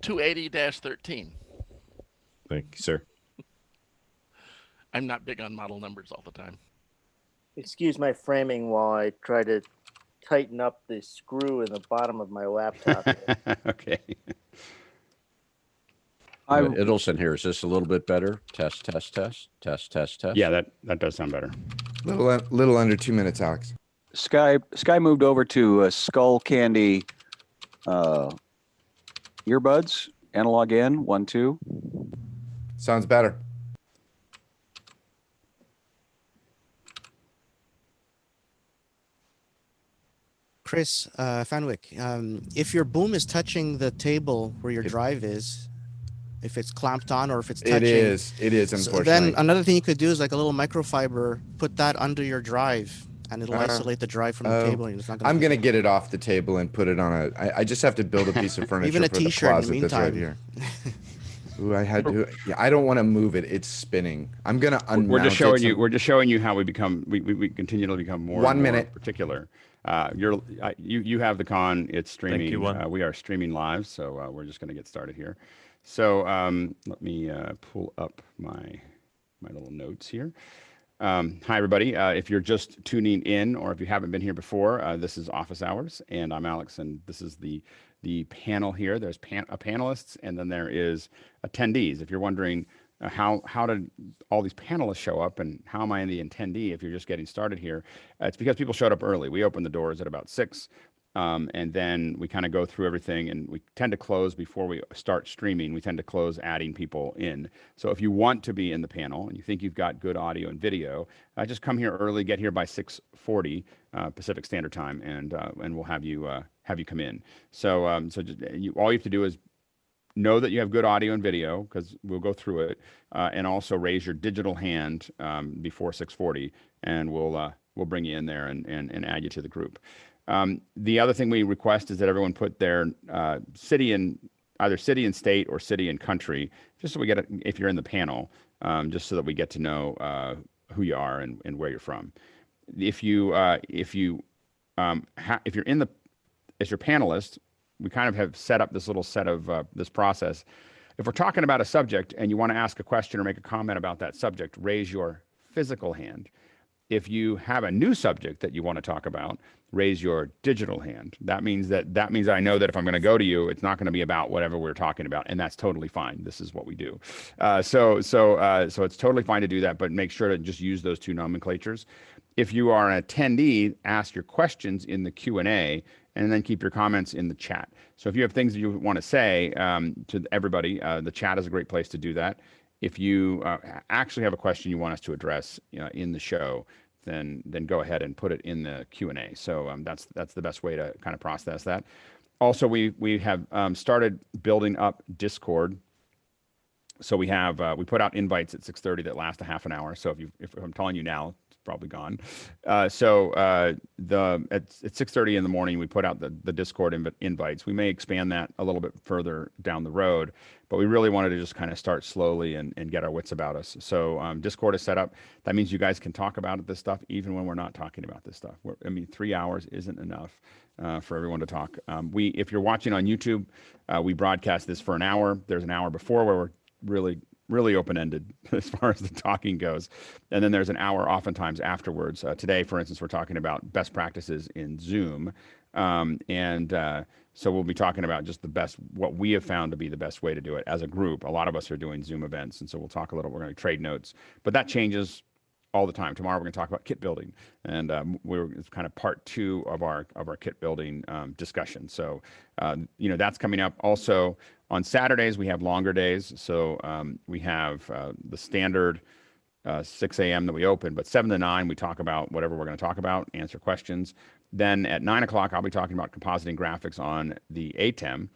280-13. Thank you, sir. I'm not big on model numbers all the time. Excuse my framing while I try to tighten up the screw in the bottom of my laptop here. Okay. Idelson here. Is this a little bit better? Test, test, test, test, test, test. Yeah, that does sound better. Little under 2 minutes, Alex. Sky moved over to Skull Candy earbuds. Analog in 1, 2. Sounds better. Chris Fanwick, if your boom is touching the table where your drive is, if it's clamped on or if it's touching. It is, unfortunately. So then another thing you could do is like a little microfiber, put that under your drive, and it'll isolate the drive from the table. And it's not gonna I'm going to get it off the table and put it on I just have to build a piece of furniture Even a for the t-shirt in the closet that's right meantime. here. Ooh, I don't want to move it. It's spinning. I'm going to unmount We're just showing it. you. We're just showing you how we become. We continue to become more. 1 and more minute. particular. You have the con. It's streaming. Thank you, Juan. We are streaming live, so we're just going to get started here. So let me pull up my little notes here. Hi, everybody. If you're just tuning in, or if you haven't been here before, this is Office Hours, and I'm Alex, and this is the panel here. There's panelists, and then there is attendees. If you're wondering how did all these panelists show up, and how am I the attendee if you're just getting started here, it's because people showed up early. We opened the doors at about 6. And then we kind of go through everything, and we tend to close before we start streaming. We tend to close adding people in. So if you want to be in the panel and you think you've got good audio and video, just come here early, get here by 6:40 Pacific Standard Time, and we'll have you come in. So all you have to do is know that you have good audio and video, because we'll go through it, and also raise your digital hand before 6:40, and we'll bring you in there and add you to the group. The other thing we request is that everyone put their either city and state or city and country, just so we get if you're in the panel, just so that we get to know who you are and where you're from. If you're in the as your panelist, we kind of have set up this little set of this process. If we're talking about a subject and you want to ask a question or make a comment about that subject, raise your physical hand. If you have a new subject that you want to talk about, raise your digital hand. That means I know that if I'm going to go to you, it's not going to be about whatever we're talking about, and that's totally fine. This is what we do. So it's totally fine to do that, but make sure to just use those two nomenclatures. If you are an attendee, ask your questions in the Q&A, and then keep your comments in the chat. So if you have things that you want to say to everybody, the chat is a great place to do that. If you actually have a question you want us to address in the show, then go ahead and put it in the Q&A. So that's the best way to kind of process that. Also, we have started building up Discord. So we put out invites at 6:30 that last a half an hour. So if I'm telling you now, it's probably gone. At 6:30 in the morning, we put out the Discord invites. We may expand that a little bit further down the road, but we really wanted to just kind of start slowly and get our wits about us. So Discord is set up. That means you guys can talk about this stuff even when we're not talking about this stuff. 3 hours isn't enough for everyone to talk. If you're watching on YouTube, we broadcast this for an hour. There's an hour before where we're really open-ended as far as the talking goes. And then there's an hour oftentimes afterwards. Today, for instance, we're talking about best practices in Zoom. So we'll be talking about just what we have found to be the best way to do it as a group. A lot of us are doing Zoom events, and so we'll talk we're going to trade notes, but that changes all the time. Tomorrow we're going to talk about kit building, and it's kind of part 2 of our kit building discussion. So that's coming up. Also on Saturdays we have longer days. So we have the standard 6 a.m. that we open, but 7 to 9 we talk about whatever we're going to talk about, answer questions. Then at 9 o'clock I'll be talking about compositing graphics on the ATEM.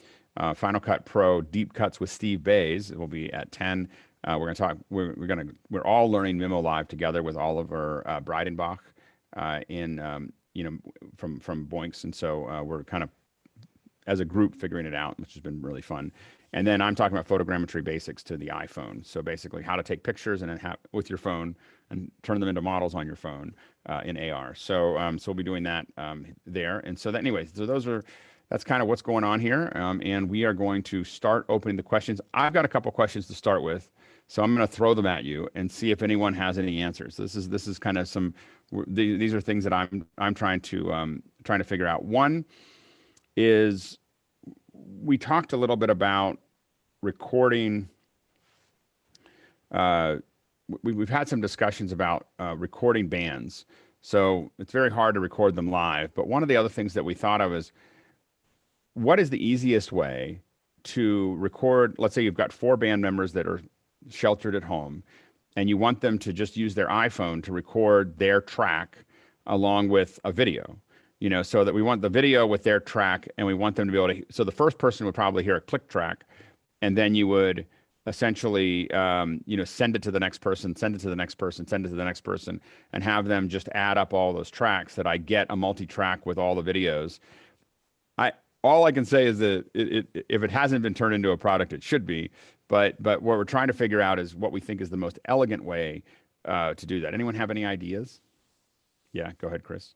Final Cut Pro Deep Cuts with Steve Bays. It will be at 10. We're going to talk. We're all learning Mimo Live together with Oliver Breidenbach from Boinks, and so we're kind of as a group figuring it out, which has been really fun. And then I'm talking about photogrammetry basics to the iPhone. So basically, how to take pictures and then with your phone and turn them into models on your phone in AR. So we'll be doing that there. And so that's that's kind of what's going on here. And we are going to start opening the questions. I've got a couple questions to start with, so I'm going to throw them at you and see if anyone has any answers. This is kind of these are things that I'm trying to figure out. One is, we talked a little bit about recording. We've had some discussions about recording bands. So it's very hard to record them live. But one of the other things that we thought of is, what is the easiest way to record? Let's say you've got 4 band members that are sheltered at home, and you want them to just use their iPhone to record their track along with a video, so that we want the video with their track, and we want them to be able to, so the first person would probably hear a click track, and then you would essentially, send it to the next person, send it to the next person, send it to the next person, and have them just add up all those tracks, that I get a multi-track with all the videos. All I can say is that if it hasn't been turned into a product, it should be. But what we're trying to figure out is what we think is the most elegant way to do that. Anyone have any ideas? Yeah, go ahead, Chris.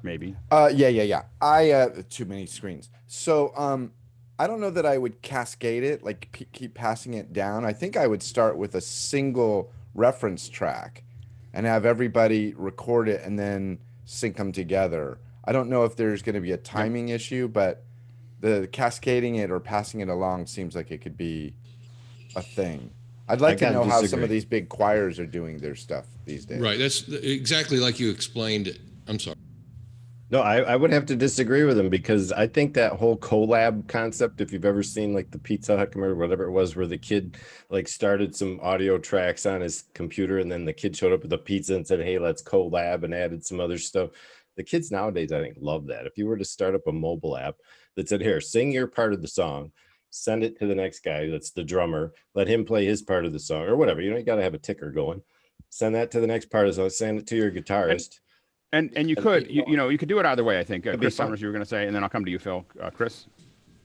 Maybe. Yeah. I too many screens. So I don't know that I would cascade it, like keep passing it down. I think I would start with a single reference track and have everybody record it and then sync them together. I don't know if there's going to be a timing issue, but the cascading it or passing it along seems like it could be a thing. I'd like to know how some of these big choirs are doing their stuff these days. Right. That's exactly like you explained it. I'm sorry. No, I would have to disagree with him, because I think that whole collab concept, if you've ever seen like the Pizza Hut or whatever it was, where the kid like started some audio tracks on his computer, and then the kid showed up with a pizza and said, hey, let's collab, and added some other stuff. The kids nowadays, I think, love that. If you were to start up a mobile app that said, here, sing your part of the song, send it to the next guy, that's the drummer, let him play his part of the song or whatever, you got to have a ticker going. Send that to the next part of the song, send it to your guitarist. And you could, you could do it either way, I think. Chris Summers, you were going to say, and then I'll come to you, Phil. Chris?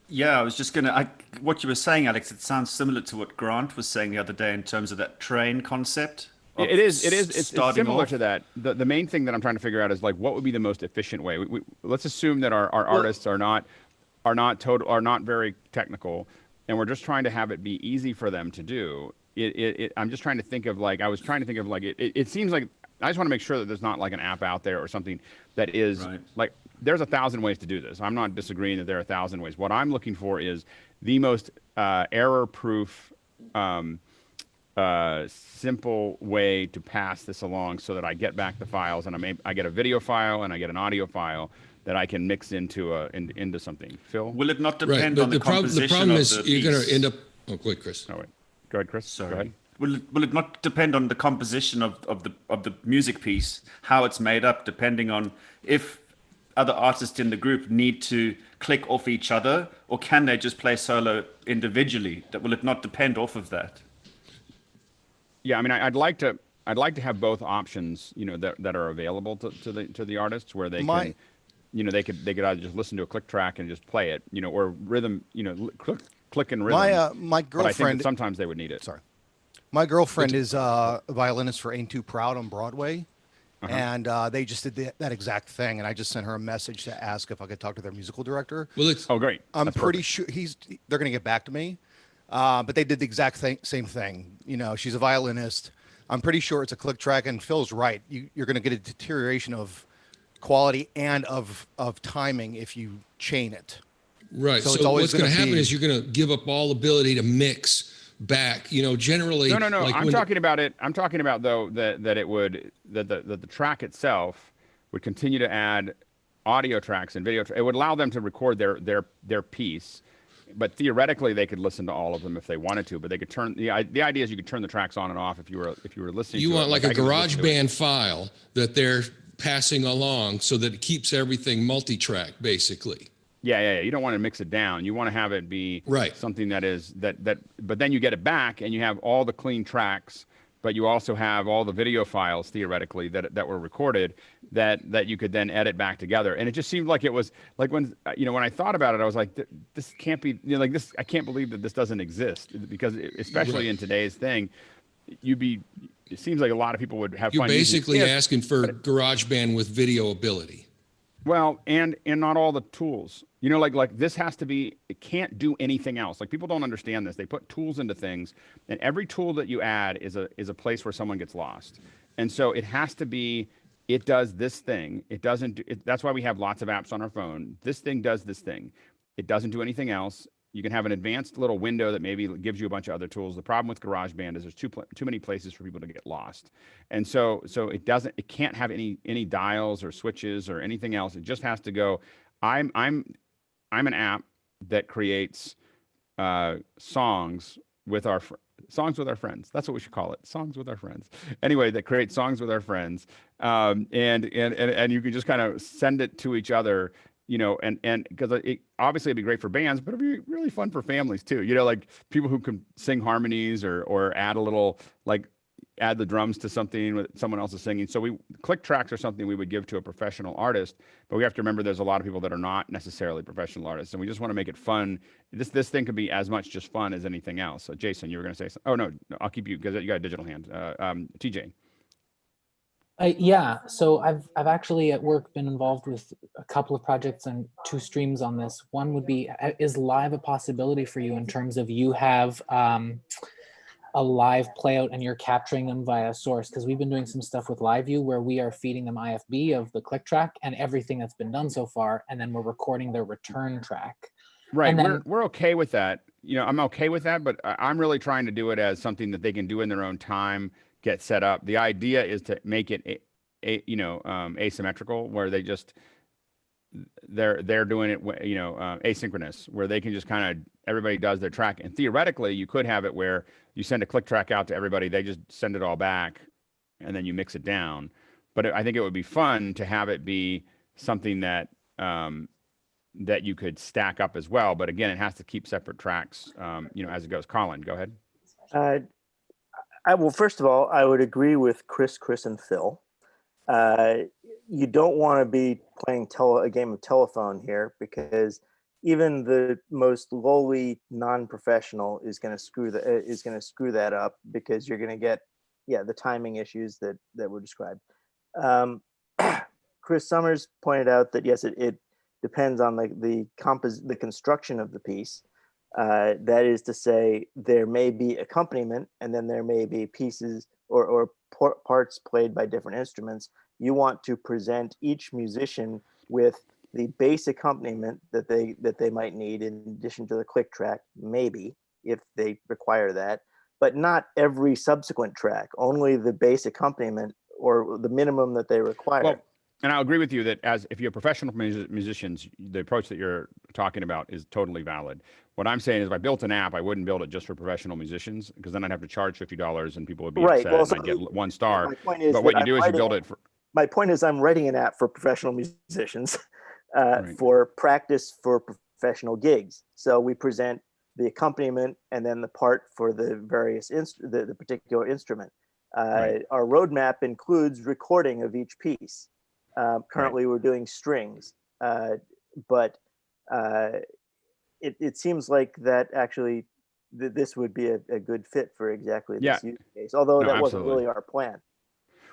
Yeah, I was just going to, what you were saying, Alex, it sounds similar to what Grant was saying the other day in terms of that train concept. It's similar to that. The main thing that I'm trying to figure out is, like, what would be the most efficient way? Let's assume that our artists are not very technical, and we're just trying to have it be easy for them to do. I'm just trying to think of, like, it seems like, I just want to make sure that there's not like an app out there or something that is like, there's 1,000 ways to do this. I'm not disagreeing that there are 1,000 ways. What I'm looking for is the most error-proof, simple way to pass this along, so that I get back the files, and I get a video file and I get an audio file that I can mix into something. Phil? Will it not depend on the composition the problem of is the you're going piece? to end up. Oh, go ahead, Chris. Oh, wait. Go ahead, Chris. Sorry. Go ahead. Will it not depend on the composition of the music piece, how it's made up, depending on if other artists in the group need to click off each other, or can they just play solo individually? Will it not depend off of that? Yeah, I mean, I'd like to have both options, that are available to the artists, where they can, they could either just listen to a click track and just play it, or rhythm, click and rhythm. My But I think girlfriend. that sometimes they would need it. Sorry. My girlfriend is a violinist for Ain't Too Proud on Broadway. And they just did that exact thing. And I just sent her a message to ask if I could talk to their musical director. Well, Oh, great. I'm That's pretty perfect. sure they're going to get back to me. But they did the exact same thing. She's a violinist. I'm pretty sure it's a click track, and Phil's right. You're going to get a deterioration of quality and of timing if you chain it. Right. So it's So always what's going to gonna happen be- is you're going to give up all ability to mix back. Generally. No. Like I'm when- talking about it. I'm talking about, though, that the track itself would continue to add audio tracks and video. It would allow them to record their piece, but theoretically they could listen to all of them if they wanted to. But they could turn the idea is you could turn the tracks on and off if you were listening. You to want it. like a I could listen to it. GarageBand file that they're passing along, so that it keeps everything multi-track, basically. Yeah. You don't want to mix it down. You want to have it be Right. something that is that. But then you get it back, and you have all the clean tracks, but you also have all the video files theoretically that were recorded that you could then edit back together. And it just seemed like it was like when I thought about it, I was like, this can't be like this. I can't believe that this doesn't exist, because especially Right. in today's thing, it seems like a lot of people would have You're fun using basically it. asking for GarageBand with video ability. Well, and not all the tools. You know, like this has to be, it can't do anything else. Like people don't understand this. They put tools into things, and every tool that you add is a place where someone gets lost. And so it has to be, it does this thing. It doesn't do it, that's why we have lots of apps on our phone. This thing does this thing. It doesn't do anything else. You can have an advanced little window that maybe gives you a bunch of other tools. The problem with GarageBand is there's too many places for people to get lost. And so it can't have any dials or switches or anything else. It just has to go, I'm an app that creates songs with our friends. That's what we should call it. Songs with our friends. Anyway, that creates songs with our friends. And you can just kind of send it to each other, you know, and because obviously it'd be great for bands, but it'd be really fun for families too. You know, like people who can sing harmonies or add a little, like add the drums to something that someone else is singing. So click tracks are something we would give to a professional artist, but we have to remember there's a lot of people that are not necessarily professional artists, and we just want to make it fun. This thing could be as much just fun as anything else. So Jason, you were going to say something. Oh no, I'll keep you because you got a digital hand. TJ. Yeah, so I've actually at work been involved with a couple of projects and 2 streams on this. One would be, is live a possibility for you in terms of you have a live playout and you're capturing them via source? Because we've been doing some stuff with LiveView where we are feeding them IFB of the click track and everything that's been done so far, and then we're recording their return track. Right, And then, we're okay with that. You know, I'm okay with that, but I'm really trying to do it as something that they can do in their own time, get set up. The idea is to make it asymmetrical, where they just they're doing it, you know, asynchronous, where they can just kind of, everybody does their track. And theoretically, you could have it where you send a click track out to everybody, they just send it all back, and then you mix it down. But I think it would be fun to have it be something that that you could stack up as well. But again, it has to keep separate tracks, you know, as it goes. Colin, go ahead. Well, first of all, I would agree with Chris, and Phil. You don't want to be playing a game of telephone here, because even the most lowly non-professional is going to screw that up, because you're going to get the timing issues that were described. Chris Summers pointed out that yes, it depends on the construction of the piece. That is to say, there may be accompaniment, and then there may be pieces or parts played by different instruments. You want to present each musician with the bass accompaniment that they might need, in addition to the click track, maybe, if they require that, but not every subsequent track, only the bass accompaniment or the minimum that they require. Well, and I'll agree with you that if you're professional musicians, the approach that you're talking about is totally valid. What I'm saying is, if I built an app, I wouldn't build it just for professional musicians, because then I'd have to charge $50 and people would be upset, and I'd get 1 star. But what you do is you build it for... My point is, I'm writing an app for professional musicians Right. for practice for professional gigs. So we present the accompaniment and then the part for the various the particular instrument. Right. Our roadmap includes recording of each piece. Currently, we're doing strings, but it seems like that actually this would be a good fit for exactly this use case. Although that wasn't really our plan.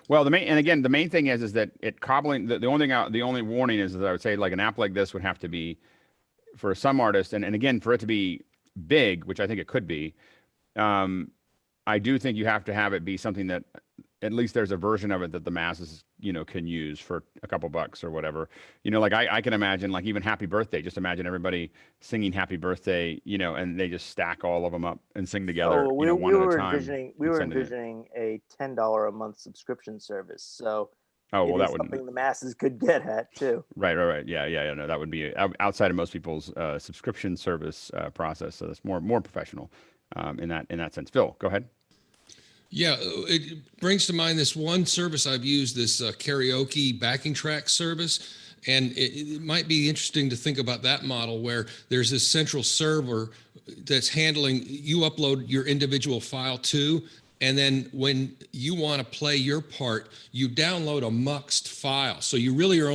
Well, the main thing is that cobbling. The only warning is that I would say, like, an app like this would have to be, for some artists, and again, for it to be big, which I think it could be. I do think you have to have it be something that at least there's a version of it that the masses, you know, can use for a couple bucks or whatever. You know, like I can imagine, like, even Happy Birthday, just imagine everybody singing Happy Birthday, you know, and they just stack all of them up and sing together, So one at a time. we were envisioning a $10 a month subscription service. So that would something the masses could get at too. Right. Yeah. No, that would be outside of most people's subscription service process. So that's more professional in that sense. Phil, go ahead. Yeah, it brings to mind this one service I've used, this karaoke backing track service. And it might be interesting to think about that model, where there's this central server that's handling, you upload your individual file to, and then when you want to play your part, you download a muxed file. So you really are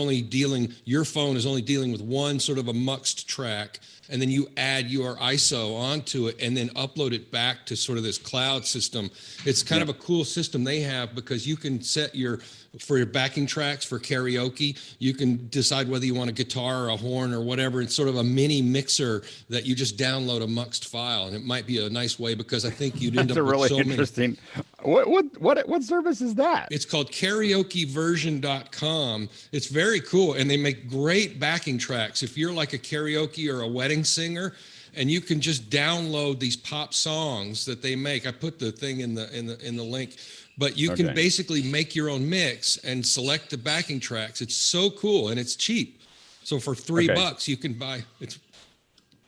your phone is only dealing with one sort of a muxed track, and then you add your ISO onto it and then upload it back to sort of this cloud system. It's kind of a cool system they have, because you can set your for your backing tracks for karaoke. You can decide whether you want a guitar or a horn or whatever. It's sort of a mini mixer that you just download a muxed file, and it might be a nice way because I think you'd end That's up a really with so interesting. What service is that? It's called karaokeversion.com. It's very cool, and they make great backing tracks. If you're like a karaoke or a wedding singer, and you can just download these pop songs that they make. I put the thing in the link, but you can basically make your own mix and select the backing tracks. It's so cool, and it's cheap. So for $3 you can buy it.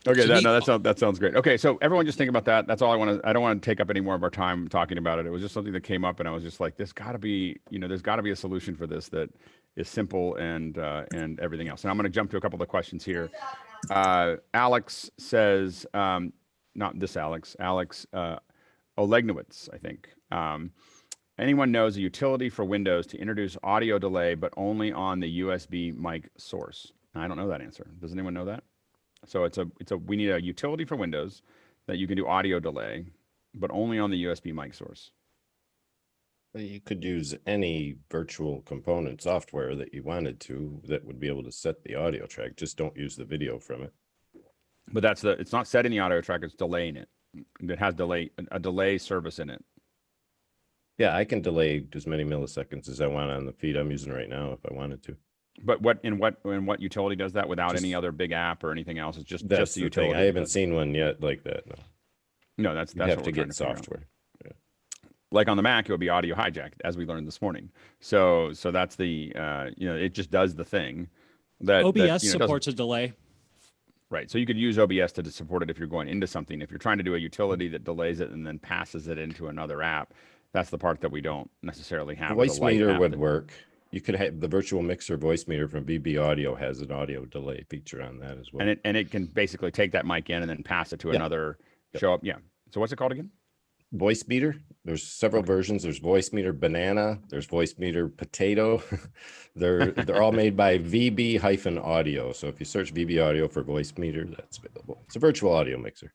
Okay, that sounds great. Okay, so everyone just think about that. That's all I want to. I don't want to take up any more of our time talking about it. It was just something that came up, and I was just like, there's got to be a solution for this that is simple and everything else. And I'm going to jump to a couple of the questions here. Alex says, not this Alex Olegnowitz, I think. Anyone knows a utility for Windows to introduce audio delay, but only on the USB mic source? I don't know that answer. Does anyone know that? So we need a utility for Windows that you can do audio delay, but only on the USB mic source. You could use any virtual component software that you wanted to that would be able to set the audio track. Just don't use the video from it. But it's not setting the audio track, it's delaying it. It has a delay service in it. Yeah, I can delay as many milliseconds as I want on the feed I'm using right now if I wanted to. But what utility does that without any other big app or anything else? It's just that's the the utility. thing. I haven't seen one yet like that. No, that's you have what to we're trying get figure out. software. Like on the Mac, it would be audio hijacked, as we learned this morning. So that's the it just does the thing that OBS supports a delay. Right. So you could use OBS to support it if you're going into something. If you're trying to do a utility that delays it and then passes it into another app, that's the part that we don't necessarily have. Voicemeeter would work. You could have the virtual mixer Voicemeeter from BB Audio has an audio delay feature on that as well. And it can basically take that mic in and then pass it to another show up. Yeah. So what's it called again? Voicemeeter. There's several versions. There's Voicemeeter Banana. There's Voicemeter Potato. they're all made by VB-Audio. So if you search VB Audio for Voicemeter, that's available. It's a virtual audio mixer.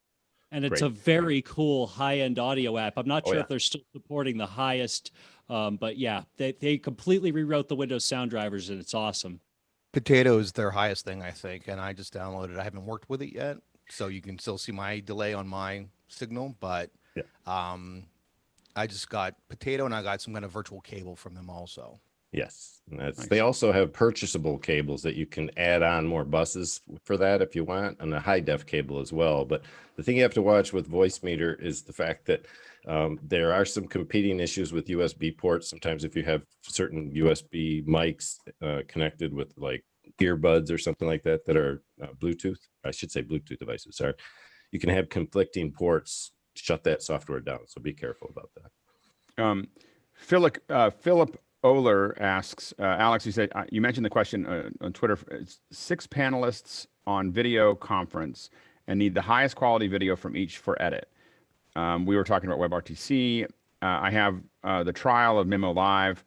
And it's a very cool high-end audio app. I'm not sure if they're still supporting the highest, but yeah, they completely rewrote the Windows sound drivers, and it's awesome. Potato is their highest thing, I think, and I just downloaded it. I haven't worked with it yet, so you can still see my delay on my signal, but I just got Potato, and I got some kind of virtual cable from them also. Yes, and they also have purchasable cables that you can add on more buses for that if you want, and a high def cable as well. But the thing you have to watch with Voicemeeter is the fact that there are some competing issues with USB ports. Sometimes if you have certain USB mics connected with like earbuds or something like that that are Bluetooth, I should say Bluetooth devices, sorry, you can have conflicting ports. Shut that software down. So be careful about that. Philip Oler asks, Alex, you said, you mentioned the question on Twitter, 6 panelists on video conference and need the highest quality video from each for edit. We were talking about WebRTC. I have the trial of Mimo Live.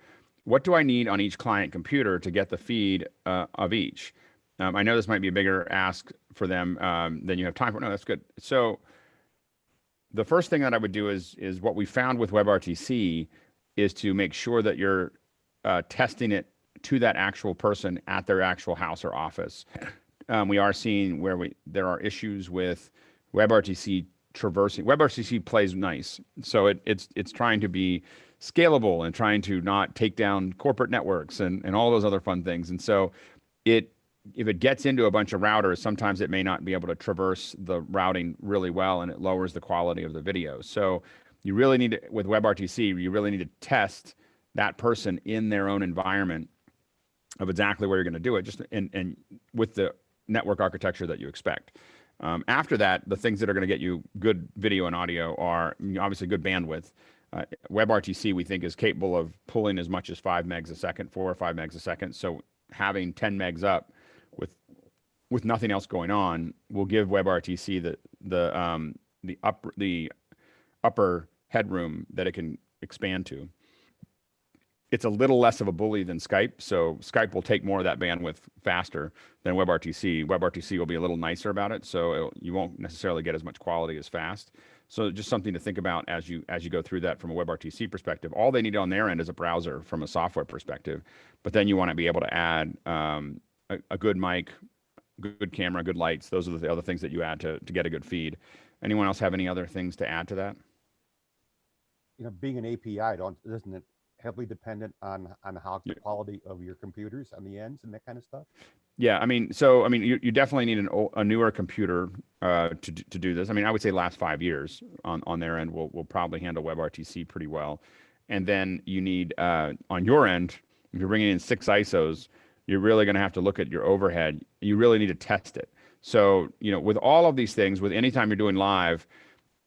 What do I need on each client computer to get the feed of each? I know this might be a bigger ask for them than you have time for. No, that's good. So the first thing that I would do is what we found with WebRTC is to make sure that you're testing it to that actual person at their actual house or office. We are seeing where there are issues with WebRTC traversing. WebRTC plays nice, so it's trying to be scalable and trying to not take down corporate networks and all those other fun things. And so if it gets into a bunch of routers, sometimes it may not be able to traverse the routing really well, and it lowers the quality of the video. So you really need to, with WebRTC, you really need to test that person in their own environment of exactly where you're going to do it, just and with the network architecture that you expect. After that, the things that are going to get you good video and audio are obviously good bandwidth. WebRTC, we think, is capable of pulling as much as 5 megs a second, 4 or 5 megs a second. So having 10 megs up with nothing else going on will give WebRTC the upper headroom that it can expand to. It's a little less of a bully than Skype, so Skype will take more of that bandwidth faster than WebRTC. WebRTC will be a little nicer about it, so you won't necessarily get as much quality as fast. So just something to think about as you go through that from a WebRTC perspective. All they need on their end is a browser from a software perspective, but then you want to be able to add a good mic, good camera, good lights. Those are the other things that you add to get a good feed. Anyone else have any other things to add to that? Being an API, isn't it heavily dependent on how the quality of your computers on the ends and that kind of stuff? Yeah, you definitely need a newer computer to do this. I would say last 5 years on their end will probably handle WebRTC pretty well. And then you need on your end, if you're bringing in 6 ISOs, you're really going to have to look at your overhead. You really need to test it. So with all of these things, with anytime you're doing live,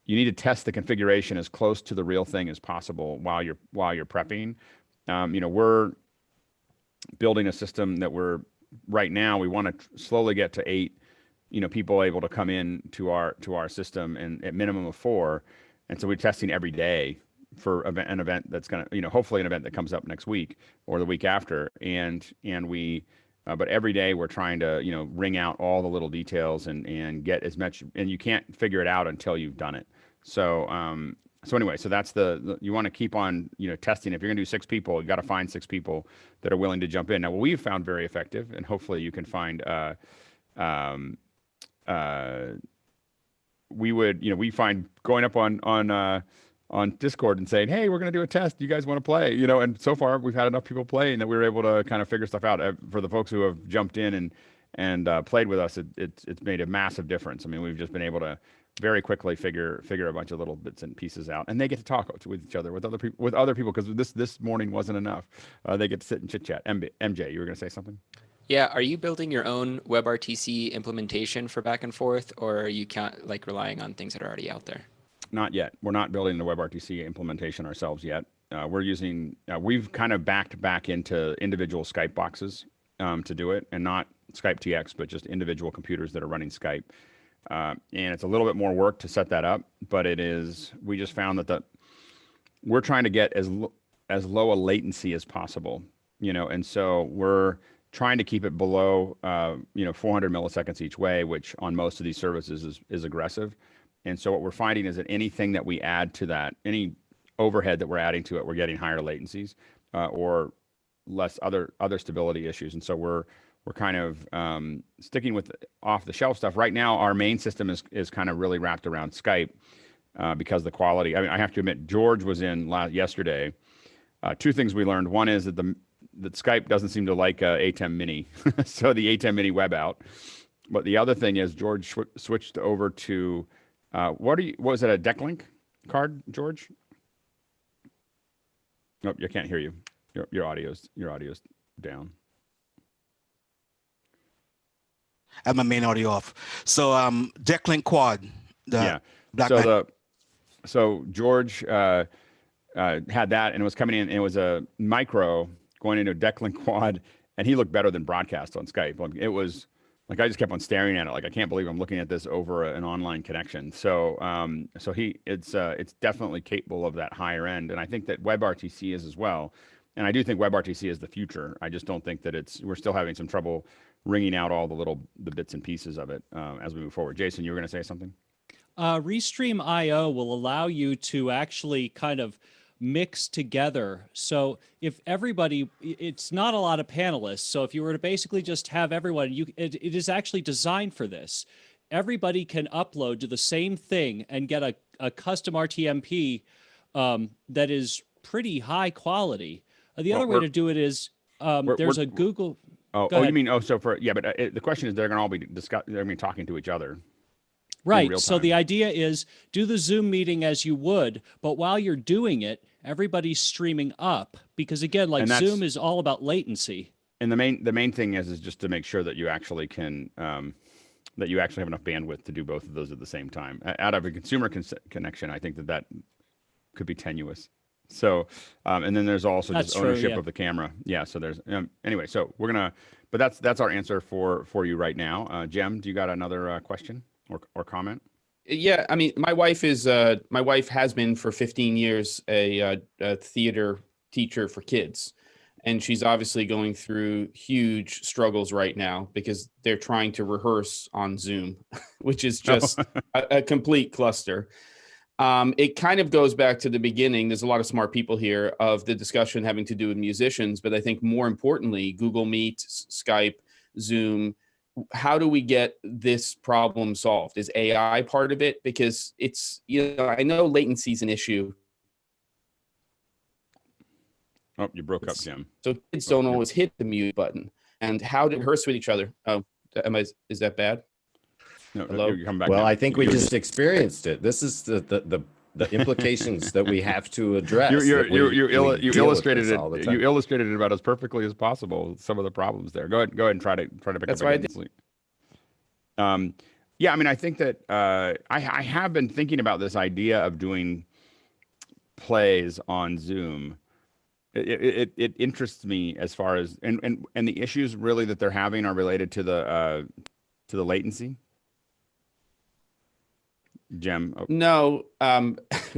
you need to test the configuration as close to the real thing as possible while you're prepping. We're building a system that right now we want to slowly get to 8 people able to come in to our system, and at minimum of 4. And so we're testing every day for an event that's going to hopefully an event that comes up next week or the week after, and we but every day we're trying to wring out all the little details and get as much, and you can't figure it out until you've done it. So anyway, so that's you want to keep on testing. If you're gonna do 6 people, you got to find 6 people that are willing to jump in. Now, what we've found very effective, and hopefully you can find we find going up on Discord and saying, hey, we're going to do a test. You guys want to play? And so far we've had enough people playing that we were able to kind of figure stuff out. For the folks who have jumped in and played with us, it's made a massive difference. We've just been able to very quickly figure a bunch of little bits and pieces out, and they get to talk with each other, with other people, because this morning wasn't enough. They get to sit and chit chat. MJ, you were going to say something? Yeah, are you building your own WebRTC implementation for back and forth, or are you relying on things that are already out there? Not yet. We're not building the WebRTC implementation ourselves yet. We've kind of backed back into individual Skype boxes to do it, and not Skype TX, but just individual computers that are running Skype. And it's a little bit more work to set that up, but we just found that we're trying to get as low a latency as possible, and so we're trying to keep it below 400 milliseconds each way, which on most of these services is aggressive. And so what we're finding is that anything that we add to that, any overhead that we're adding to it, we're getting higher latencies or less other stability issues. And so we're kind of sticking with off-the-shelf stuff. Right now, our main system is kind of really wrapped around Skype because the quality. I have to admit, George was in yesterday. 2 things we learned. One is that that Skype doesn't seem to like ATEM Mini, so the ATEM Mini web out. But the other thing is George switched over to what was it, a Decklink card, George? Nope, I can't hear you. Your audio's down. I have my main audio off. So Decklink Quad. So George had that, and it was coming in, and it was a micro going into a Decklink Quad, and he looked better than broadcast on Skype. It was like I just kept on staring at it, like I can't believe I'm looking at this over an online connection. So it's definitely capable of that higher end, and I think that WebRTC is as well. And I do think WebRTC is the future. I just don't think that we're still having some trouble wringing out all the bits and pieces of it as we move forward. Jason, you were going to say something? Restream IO will allow you to actually kind of mix together. So if everybody, it's not a lot of panelists. So if you were to basically just have everyone, it is actually designed for this. Everybody can upload to the same thing and get a custom RTMP that is pretty high quality. The other way to do it is there's a Google. You mean the question is they're going to all be they're going to be talking to each other. Right. So the idea is do the Zoom meeting as you would, but while you're doing it, everybody's streaming up because again, like Zoom is all about latency. And the main thing is just to make sure that you actually can that you actually have enough bandwidth to do both of those at the same time. Out of a consumer connection, I think that could be tenuous. So, and then there's also just ownership of the camera. Yeah. So there's anyway. So we're gonna, but that's our answer for you right now. Jem, do you got another question or comment? Yeah, I mean, my wife has been for 15 years a theater teacher for kids, and she's obviously going through huge struggles right now because they're trying to rehearse on Zoom, which is just a complete cluster. It kind of goes back to the beginning. There's a lot of smart people here of the discussion having to do with musicians, but I think more importantly, Google Meet, Skype, Zoom, how do we get this problem solved? Is AI part of it? Because it's, I know latency is an issue. Oh, you broke up, Jim. So kids don't always hit the mute button. And how did it hurt with each other? Oh, is that bad? No, Hello? you come back Well, now. I think we just experienced it. This is the implications that we have to address. You illustrated this all the it. time. You illustrated it about as perfectly as possible. Some of the problems there. Go ahead and try to pick That's up why I again. Yeah, I mean, I think that I have been thinking about this idea of doing plays on Zoom. It interests me as far as and the issues really that they're having are related to the latency. Jem. Oh. No,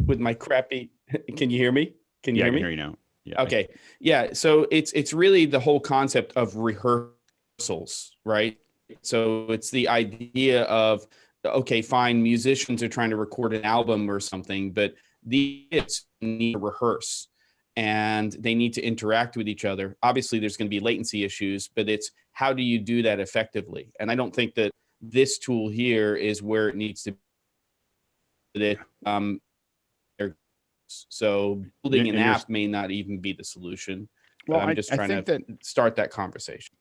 with my crappy, can you hear me? Can you Yeah, hear I me? can hear you now. Yeah. Okay. Yeah. So it's really the whole concept of rehearsals, right? So it's the idea of, okay, fine, musicians are trying to record an album or something, but the kids need to rehearse and they need to interact with each other. Obviously, there's going to be latency issues, but it's how do you do that effectively? And I don't think that this tool here is where it needs to be. So building an app may not even be the solution. Well, I'm just trying to start that conversation.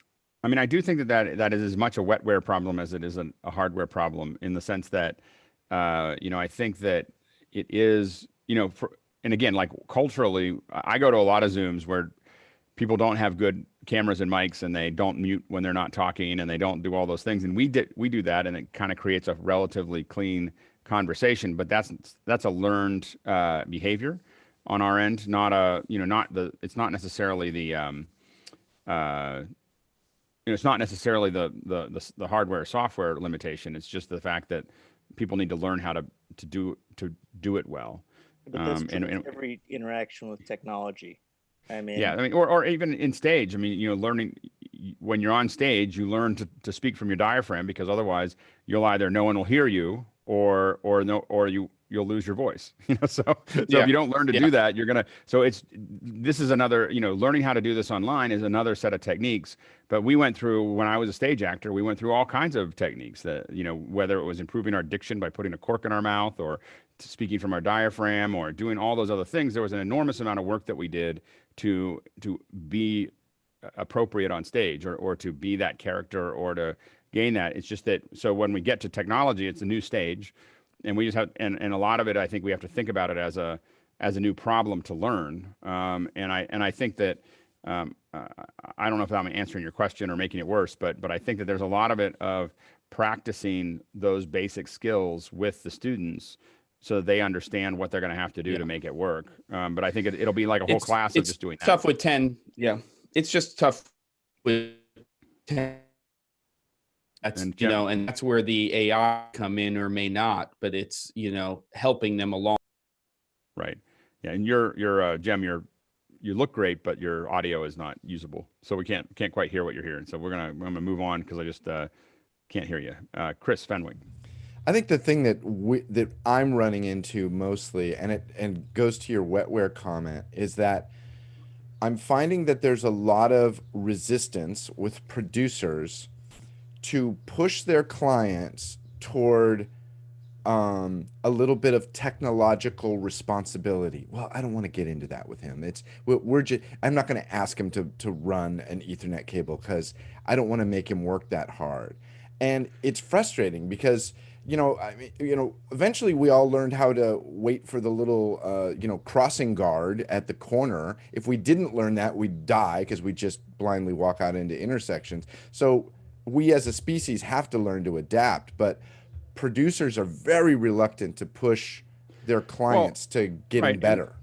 I mean, I do think that is as much a wetware problem as it is a hardware problem, in the sense that, I think that it is, and again, like culturally, I go to a lot of Zooms where people don't have good cameras and mics, and they don't mute when they're not talking, and they don't do all those things. And we do that, and it kind of creates a relatively clean conversation. But that's a learned behavior on our end, not it's not necessarily the it's not necessarily the hardware or software limitation. It's just the fact that people need to learn how to do it well. But that's true with every interaction with technology. I mean, yeah, I mean, or even in stage. I mean, learning when you're on stage, you learn to speak from your diaphragm, because otherwise you'll either no one will hear you, or you'll lose your voice. So if you don't learn to do that, you're gonna. So this is another. Learning how to do this online is another set of techniques. But we went through, when I was a stage actor, we went through all kinds of techniques that, whether it was improving our diction by putting a cork in our mouth, or speaking from our diaphragm, or doing all those other things. There was an enormous amount of work that we did to be appropriate on stage, or to be that character, or to gain that. It's just that, so when we get to technology, it's a new stage, and we just have, and a lot of it, I think we have to think about it as a new problem to learn. And I think that, I don't know if I'm answering your question or making it worse, but I think that there's a lot of it of practicing those basic skills with the students, so that they understand what they're going to have to do to make it work. But I think it'll be like a whole class of just doing that. It's tough with 10. Yeah. It's just tough with 10. That's, and that's where the AI come in or may not, but it's, helping them along. Right. Yeah. And you're Jem, you look great, but your audio is not usable. So we can't quite hear what you're hearing. So I'm going to move on, because I just can't hear you. Chris Fenwick. I think the thing that I'm running into mostly, and goes to your wetware comment, is that I'm finding that there's a lot of resistance with producers to push their clients toward a little bit of technological responsibility. Well, I don't want to get into that with him. I'm not going to ask him to run an Ethernet cable, because I don't want to make him work that hard. And it's frustrating, because eventually we all learned how to wait for the little, crossing guard at the corner. If we didn't learn that, we'd die, because we just blindly walk out into intersections. So we as a species have to learn to adapt, but producers are very reluctant to push their clients to getting better.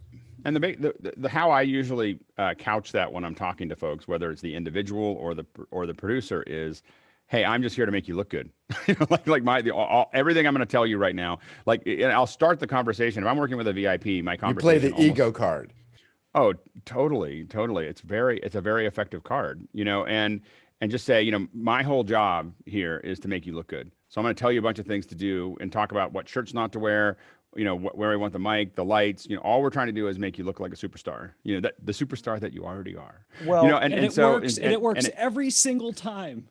And the how I usually couch that when I'm talking to folks, whether it's the individual or the producer, is, hey, I'm just here to make you look good. Everything I'm going to tell you right now, I'll start the conversation. If I'm working with a VIP, my conversation. You play the ego card. Oh, totally. It's a very effective card, and just say, my whole job here is to make you look good. So I'm going to tell you a bunch of things to do, and talk about what shirts not to wear, where we want the mic, the lights, all we're trying to do is make you look like a superstar, that the superstar that you already are. Well, and it so, works, and it works every single time.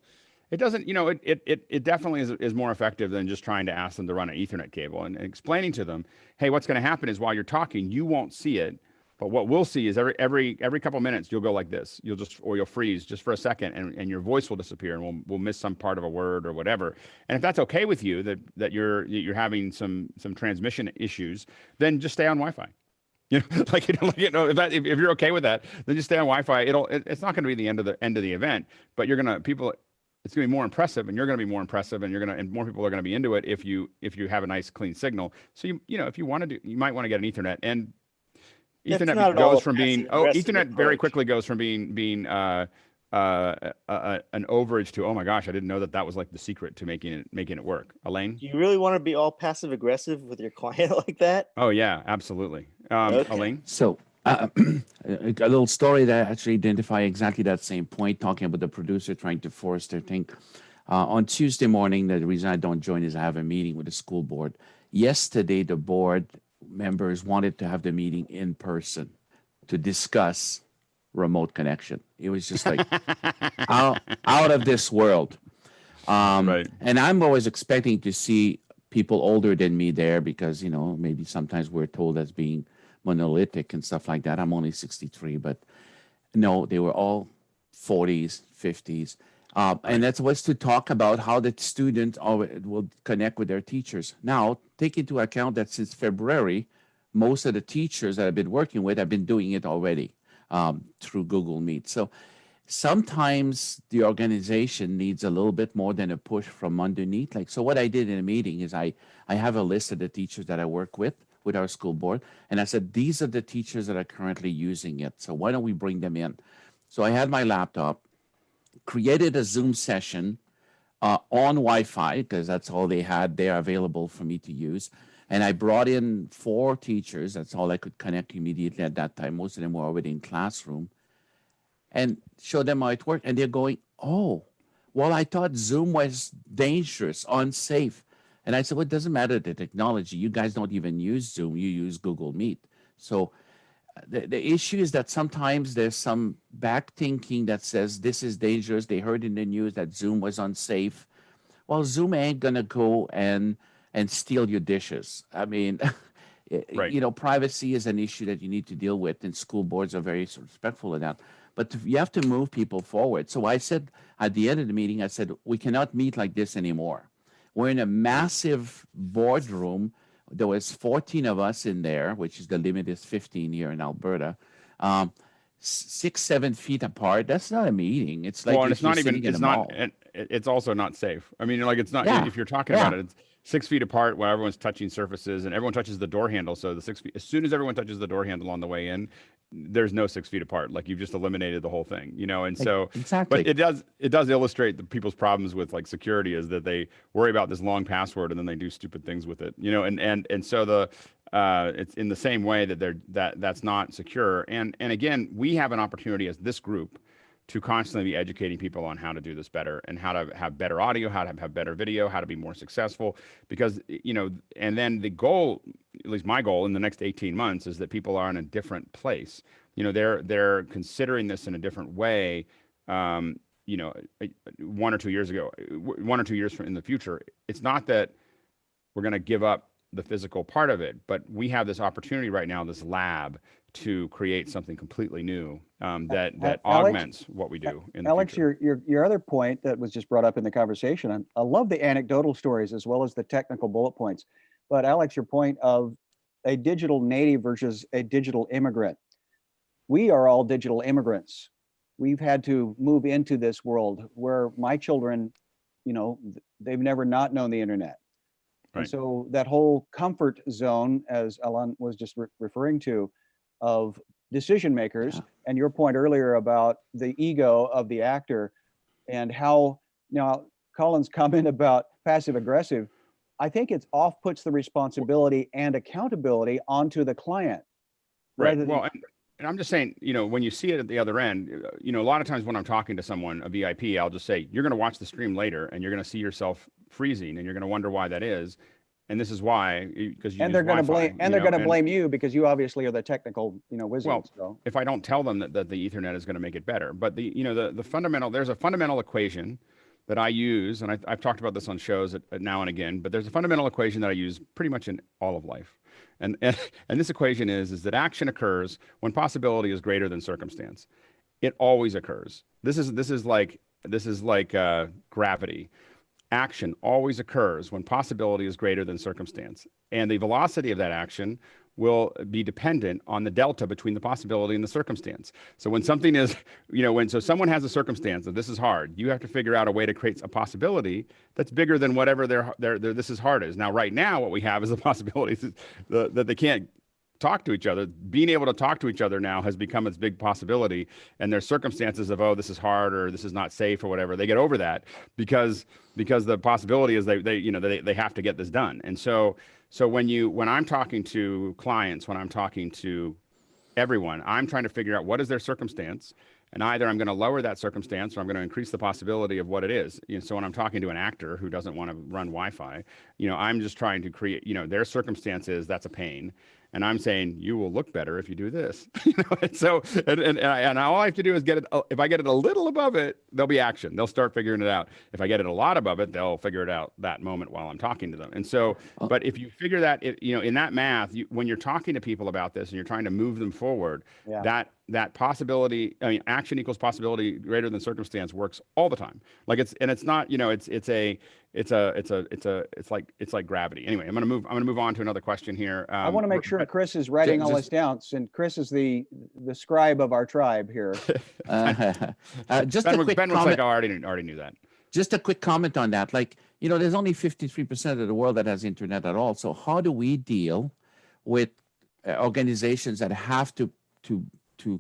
It doesn't, it definitely is more effective than just trying to ask them to run an Ethernet cable and explaining to them, hey, what's going to happen is while you're talking, you won't see it. But what we'll see is every couple of minutes, you'll go like this. You'll freeze just for a second and your voice will disappear and we'll miss some part of a word or whatever. And if that's okay with you, that you're having some transmission issues, then just stay on Wi-Fi. If you're okay with that, then just stay on Wi-Fi. It's not going to be the end of the event, but it's going to be more impressive and you're going to be more impressive and more people are going to be into it if you have a nice clean signal. So if you want to you might want to get an Ethernet, and Ethernet goes from being Ethernet very quickly goes from being an overage to, oh my gosh, I didn't know that was like the secret to making it work. Elaine? Do you really want to be all passive aggressive with your client like that? Oh yeah, absolutely. Okay. Elaine? So a little story that actually identify exactly that same point, talking about the producer trying to force their thing. On Tuesday morning, the reason I don't join is I have a meeting with the school board. Yesterday, the board members wanted to have the meeting in person to discuss remote connection. It was just like out of this world. Right. And I'm always expecting to see people older than me there because, maybe sometimes we're told as being monolithic and stuff like that. I'm only 63, but no, they were all 40s, 50s. And that was to talk about how the student will connect with their teachers. Now, take into account that since February, most of the teachers that I've been working with have been doing it already through Google Meet. So sometimes the organization needs a little bit more than a push from underneath. So what I did in a meeting is I have a list of the teachers that I work with our school board. And I said, these are the teachers that are currently using it. So why don't we bring them in? So I had my laptop, created a Zoom session on Wi-Fi because that's all they had there available for me to use. And I brought in 4 teachers. That's all I could connect immediately at that time. Most of them were already in classroom and showed them how it worked. And they're going, oh, well, I thought Zoom was dangerous, unsafe. And I said, well, it doesn't matter the technology. You guys don't even use Zoom. You use Google Meet. So the issue is that sometimes there's some back thinking that says this is dangerous. They heard in the news that Zoom was unsafe. Well, Zoom ain't going to go and steal your dishes. I mean, right. Privacy is an issue that you need to deal with, and school boards are very respectful of that. But you have to move people forward. So I said at the end of the meeting, I said, we cannot meet like this anymore. We're in a massive boardroom. There was 14 of us in there, which is the limit is 15 here in Alberta. 6-7 feet apart. That's not a meeting. It's like, well, and it's also not safe. I mean, it's not, if you're talking about it, it's 6 feet apart where everyone's touching surfaces and everyone touches the door handle. So the 6 feet, as soon as everyone touches the door handle on the way in, there's no 6 feet apart. Like you've just eliminated the whole thing, and so, exactly. But it does illustrate the people's problems with security is that they worry about this long password and then they do stupid things with it, and so it's in the same way that that's not secure. And again, we have an opportunity as this group to constantly be educating people on how to do this better and how to have better audio, how to have better video, how to be more successful. Because, and then the goal, at least my goal in the next 18 months is that people are in a different place. They're considering this in a different way. 1 or 2 years ago, 1 or 2 years in the future, it's not that we're going to give up the physical part of it, but we have this opportunity right now, this lab, to create something completely new that augments what we do in the Alex, future. your other point that was just brought up in the conversation, I love the anecdotal stories as well as the technical bullet points. But Alex, your point of a digital native versus a digital immigrant. We are all digital immigrants. We've had to move into this world where my children, they've never not known the internet. Right. And so that whole comfort zone, as Alan was just referring to, of decision makers, and your point earlier about the ego of the actor and how now Colin's comment about passive aggressive, I think it's puts the responsibility and accountability onto the client. Right. Well, and I'm just saying, when you see it at the other end, a lot of times when I'm talking to someone, a VIP, I'll just say, you're going to watch the stream later and you're going to see yourself freezing and you're going to wonder why that is. And this is why, because you And use they're going to Wi-Fi, blame, and they're going to blame you because you obviously are the technical, wizard. Well, so. if I don't tell them that the Ethernet is going to make it better, but the fundamental, there's a fundamental equation that I use, and I've talked about this on shows now and again, but there's a fundamental equation that I use pretty much in all of life. And this equation is that action occurs when possibility is greater than circumstance. It always occurs. This is like gravity. Action always occurs when possibility is greater than circumstance. And the velocity of that action will be dependent on the delta between the possibility and the circumstance. So when something is, so someone has a circumstance that this is hard, you have to figure out a way to create a possibility that's bigger than whatever their this is hard is. Now, right now, what we have is a possibility that they can't talk to each other. Being able to talk to each other now has become its big possibility, and there's circumstances of, oh, this is hard or this is not safe or whatever. They get over that because the possibility is they have to get this done. And so when I'm talking to clients, when I'm talking to everyone, I'm trying to figure out what is their circumstance, and either I'm going to lower that circumstance or I'm going to increase the possibility of what it is. So when I'm talking to an actor who doesn't want to run Wi-Fi, I'm just trying to create, their circumstance is that's a pain. And I'm saying you will look better if you do this. And so and all I have to do is get it. If I get it a little above it, there'll be action. They'll start figuring it out. If I get it a lot above it, they'll figure it out that moment while I'm talking to them. And so, but if you figure that, in that math, when you're talking to people about this and you're trying to move them forward, that possibility, action equals possibility greater than circumstance works all the time. Like it's not, it's like gravity. Anyway, I'm going to move on to another question here. I want to make sure Chris is writing all this down, and Chris is the scribe of our tribe here. Just Ben, a quick Ben was comment. like, oh, I already knew that. Just a quick comment on that. Like, there's only 53% of the world that has internet at all. So how do we deal with organizations that have to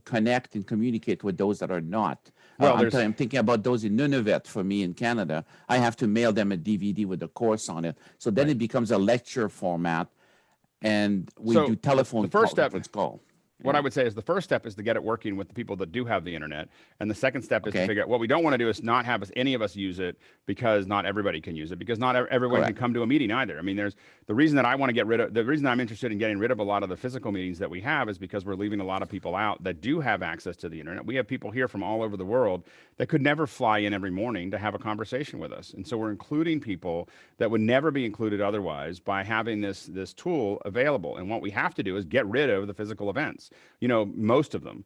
connect and communicate with those that are not? Well, I'm thinking about those in Nunavut for me in Canada. I have to mail them a DVD with a course on it. So then it becomes a lecture format, and we do telephone conference call. What I would say is the first step is to get it working with the people that do have the internet. And the second step is to figure out what we don't want to do is not have any of us use it, because not everybody can use it, because not everyone can come to a meeting either. I mean, there's the reason that I want to the reason I'm interested in getting rid of a lot of the physical meetings that we have is because we're leaving a lot of people out that do have access to the internet. We have people here from all over the world that could never fly in every morning to have a conversation with us. And so we're including people that would never be included otherwise by having this tool available. And what we have to do is get rid of the physical events. Most of them,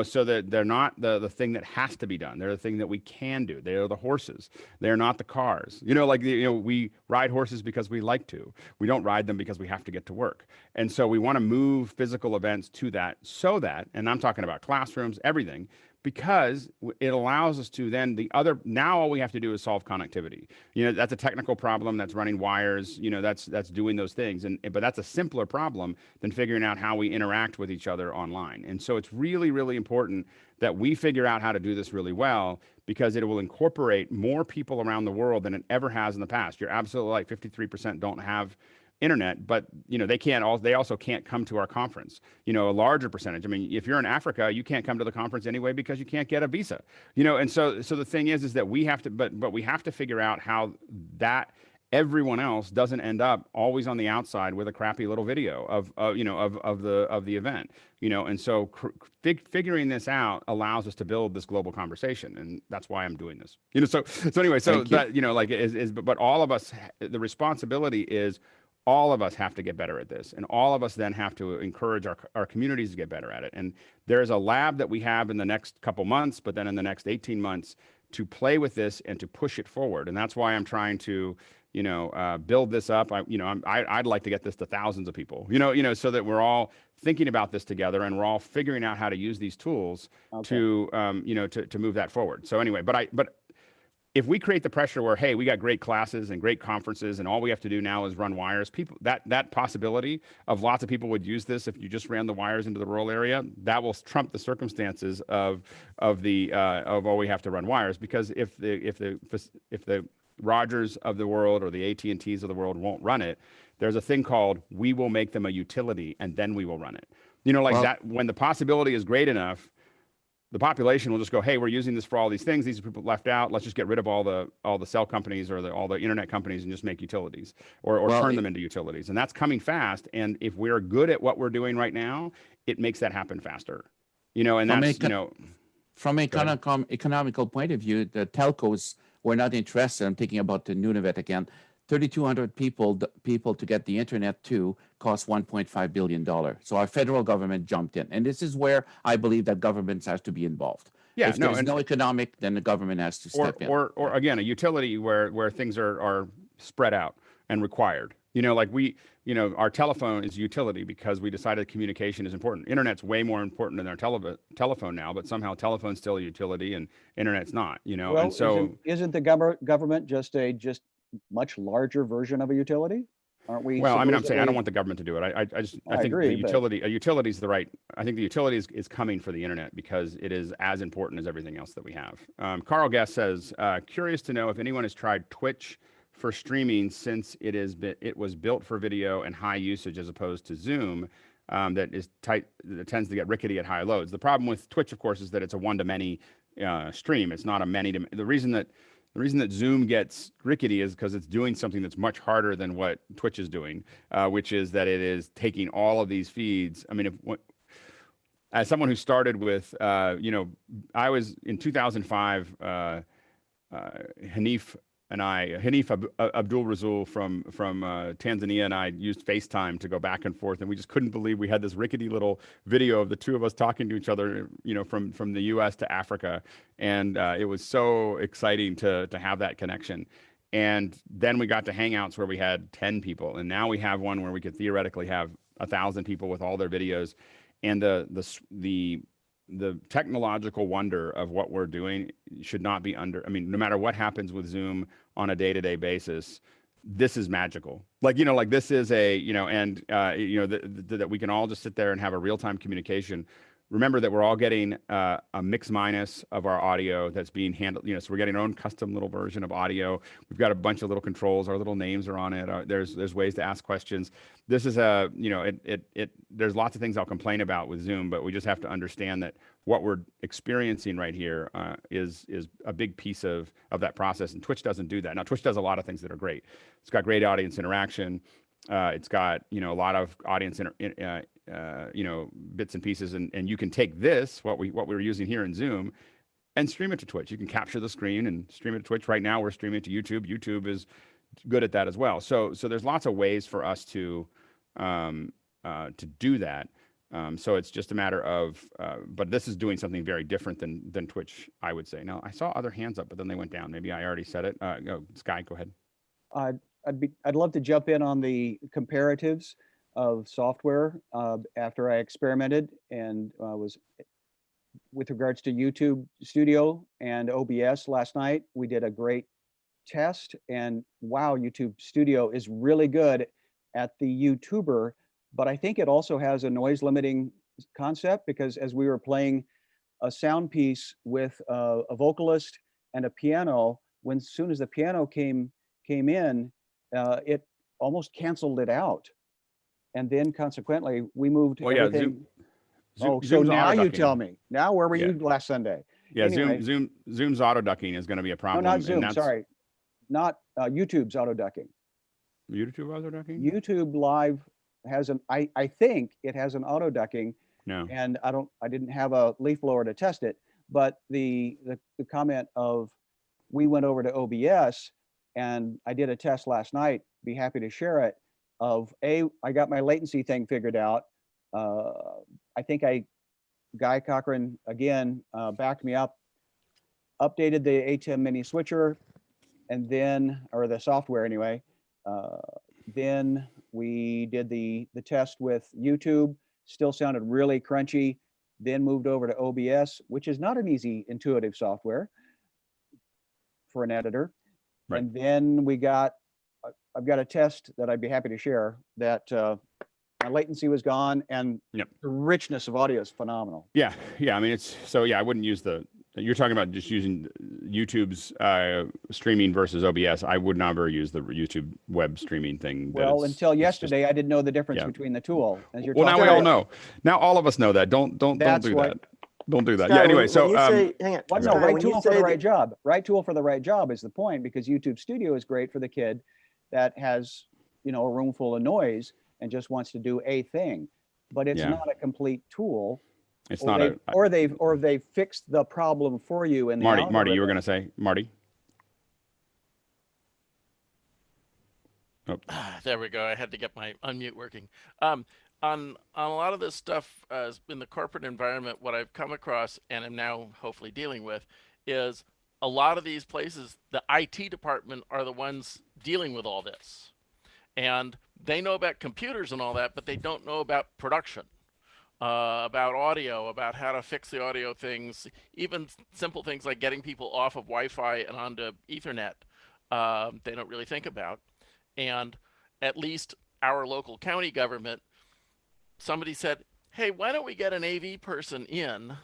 so that they're not the thing that has to be done. They're the thing that we can do. They are the horses. They're not the cars. We ride horses because we like to. We don't ride them because we have to get to work. And so we want to move physical events to that, so that, and I'm talking about classrooms, everything, because it allows us to then now all we have to do is solve connectivity. That's a technical problem, that's running wires, that's doing those things. But that's a simpler problem than figuring out how we interact with each other online. And so it's really, really important that we figure out how to do this really well, because it will incorporate more people around the world than it ever has in the past. You're absolutely right. 53% don't have internet, but they also can't come to our conference. A larger percentage. I mean, if you're in Africa, you can't come to the conference anyway because you can't get a visa. And so the thing is that we have to, but we have to figure out how that everyone else doesn't end up always on the outside with a crappy little video of the event. And so figuring this out allows us to build this global conversation, and that's why I'm doing this. So anyway, but all of us, the responsibility is, all of us have to get better at this, and all of us then have to encourage our communities to get better at it. And there's a lab that we have in the next couple months, but then in the next 18 months to play with this and to push it forward. And that's why I'm trying to, build this up. I'd like to get this to thousands of people, so that we're all thinking about this together and we're all figuring out how to use these tools to move that forward. So anyway, but if we create the pressure where, hey, we got great classes and great conferences and all we have to do now is run wires, people, that possibility of lots of people would use this if you just ran the wires into the rural area, that will trump the circumstances of all we have to run wires. Because if the Rogers of the world or the AT&Ts of the world won't run it, there's a thing called, we will make them a utility and then we will run it. That when the possibility is great enough, the population will just go, hey, we're using this for all these things. These are people left out. Let's just get rid of all the cell companies or all the internet companies and just make utilities or Well, turn it- them into utilities. And that's coming fast. And if we're good at what we're doing right now, it makes that happen faster. And From that's, a From an Go ahead. economical point of view, the telcos were not interested. I'm thinking about the Nunavut again. 3,200 people to get the internet to cost $1.5 billion. So our federal government jumped in. And this is where I believe that governments has to be involved. Yeah, if no, there's and- no economic, then the government has to step in. or again, a utility where things are spread out and required. Like our telephone is a utility because we decided communication is important. Internet's way more important than our telephone now, but somehow telephone's still a utility and internet's not, Well, and so isn't the government just much larger version of a utility? Aren't we? well, I mean, I'm saying I don't supposedly- want the government to do it. I I think agree, the but- utility is the right. I think the utility is coming for the internet because it is as important as everything else that we have. Carl Guest says, curious to know if anyone has tried Twitch for streaming since it was built for video and high usage as opposed to Zoom that is tight, that tends to get rickety at high loads. The problem with Twitch, of course, is that it's a one-to-many stream. It's not a many to. The reason that Zoom gets rickety is because it's doing something that's much harder than what Twitch is doing, which is that it is taking all of these feeds. I mean, as someone who started with, I was in 2005, Hanif Abdul Razul from Tanzania and I used FaceTime to go back and forth, and we just couldn't believe we had this rickety little video of the two of us talking to each other, from the U.S. to Africa, and it was so exciting to have that connection. And then we got to Hangouts where we had 10 people, and now we have one where we could theoretically have 1,000 people with all their videos, and the technological wonder of what we're doing should not be no matter what happens with Zoom on a day-to-day basis, this is magical. This is that we can all just sit there and have a real-time communication. Remember that we're all getting a mix minus of our audio that's being handled, so we're getting our own custom little version of audio. We've got a bunch of little controls. Our little names are on it. There's ways to ask questions. This is there's lots of things I'll complain about with Zoom, but we just have to understand that what we're experiencing right here is a big piece of that process. And Twitch doesn't do that. Now, Twitch does a lot of things that are great. It's got great audience interaction. It's got, a lot of audience bits and pieces, and you can take this, what we're using here in Zoom, and stream it to Twitch. You can capture the screen and stream it to Twitch. Right now, we're streaming it to YouTube. YouTube is good at that as well. So there's lots of ways for us to do that. So it's just a matter of, but this is doing something very different than Twitch, I would say. Now, I saw other hands up, but then they went down. Maybe I already said it. Sky, go ahead. I'd love to jump in on the comparatives of software after I experimented and was with regards to YouTube Studio and OBS last night. We did a great test, and wow, YouTube Studio is really good at the YouTuber, but I think it also has a noise limiting concept, because as we were playing a sound piece with a vocalist and a piano, as soon as the piano came in, it almost canceled it out. And then consequently, we moved everything. So Zoom's now you auto-ducking. tell me. Now, where were you last Sunday? Yeah, Anyway. Zoom's auto ducking is going to be a problem. No, not and Zoom. that's- Sorry, not YouTube's auto ducking. YouTube auto ducking? YouTube Live has I think it has an auto ducking. No. And I didn't have a leaf blower to test it, but the comment of, we went over to OBS and I did a test last night, be happy to share it, of I got my latency thing figured out. I think Guy Cochran again backed me up, updated the ATEM mini switcher, and then, or the software anyway. Then we did the test with YouTube, still sounded really crunchy, then moved over to OBS, which is not an easy intuitive software for an editor. Right. And then I've got a test that I'd be happy to share that my latency was gone and the richness of audio is phenomenal. Yeah. I mean, I wouldn't use you're talking about just using YouTube's streaming versus OBS. I would never use the YouTube web streaming thing. Well, until yesterday, I didn't know the difference between the tool. As you're well, now talking we all about- know. Now all of us know that. Don't do That's that. Don't do that. Scott, Yeah. Anyway, when so you say, hang on, Well, no, Scott, right when you tool for say the that- right job. Right tool for the right job is the point, because YouTube Studio is great for the kid that has, you know, a room full of noise and just wants to do a thing, but it's Yeah. not a complete tool. It's or not they've, a or they've fixed the problem for you in the Marty. Marty, you were algorithm. going to say Marty. Oh, There we go. I had to get my unmute working. On a lot of this stuff in the corporate environment, what I've come across and am now hopefully dealing with is a lot of these places, the IT department are the ones dealing with all this. And they know about computers and all that, but they don't know about production, about audio, about how to fix the audio things, even simple things like getting people off of Wi-Fi and onto Ethernet. They don't really think about. And at least our local county government, somebody said, hey, why don't we get an AV person in?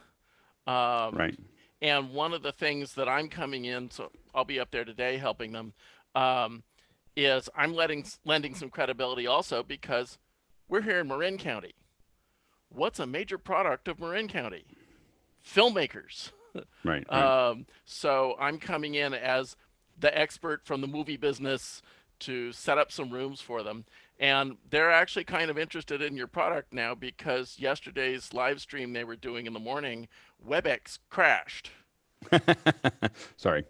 Right. And one of the things that I'm coming in, so I'll be up there today helping them, is I'm lending some credibility also because we're here in Marin County. What's a major product of Marin County? Filmmakers. Right. So I'm coming in as the expert from the movie business to set up some rooms for them. And they're actually kind of interested in your product now because yesterday's live stream they were doing in the morning, WebEx crashed. Sorry.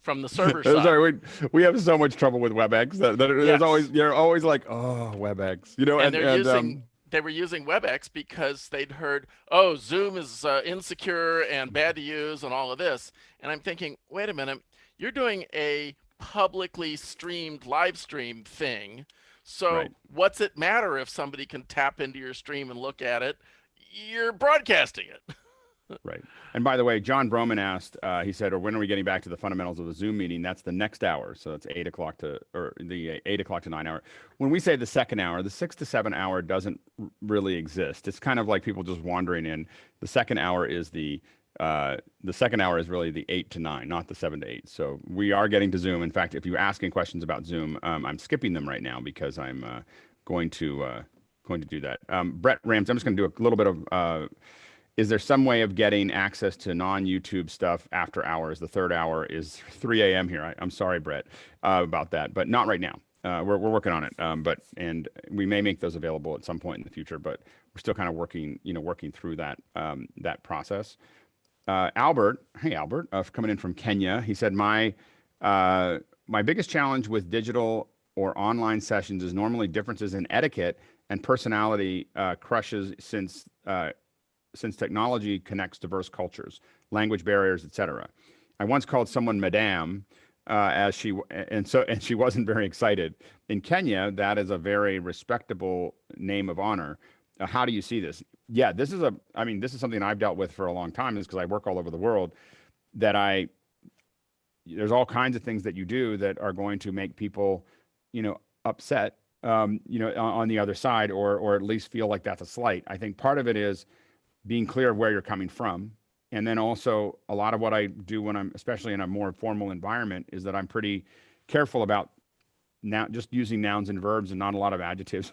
From the server side. Sorry, we have so much trouble with WebEx that there's Yes. always, you're always like, oh, WebEx, you know, And they were using WebEx because they'd heard, oh, Zoom is insecure and bad to use and all of this. And I'm thinking, wait a minute, you're doing a publicly streamed live stream thing. So Right. what's it matter if somebody can tap into your stream and look at it? You're broadcasting it. Right. And by the way, John Broman asked, he said, or when are we getting back to the fundamentals of the Zoom meeting? That's the next hour. So it's 8 o'clock to 9 hour. When we say the second hour, the 6 to 7 hour doesn't really exist. It's kind of like people just wandering in. The second hour is the second hour is really the 8 to 9, not the 7 to 8. So we are getting to Zoom. In fact, if you're asking questions about Zoom, I'm skipping them right now because I'm going to do that. Brett Rams, I'm just going to do a little bit of, is there some way of getting access to non-YouTube stuff after hours? The third hour is 3 a.m. here. I'm sorry, Brett, about that, but not right now. We're working on it, and we may make those available at some point in the future, but we're still kind of working through that process. Albert, hey Albert, coming in from Kenya. He said, my biggest challenge with digital or online sessions is normally differences in etiquette and personality crushes since technology connects diverse cultures, language barriers, etc. I once called someone Madame, and she wasn't very excited. In Kenya, that is a very respectable name of honor. How do you see this? Yeah, this is something I've dealt with for a long time, is because I work all over the world, that there's all kinds of things that you do that are going to make people, upset, on the other side, or at least feel like that's a slight. I think part of it is being clear of where you're coming from. And then also a lot of what I do when I'm, especially in a more formal environment, is that I'm pretty careful about now just using nouns and verbs and not a lot of adjectives,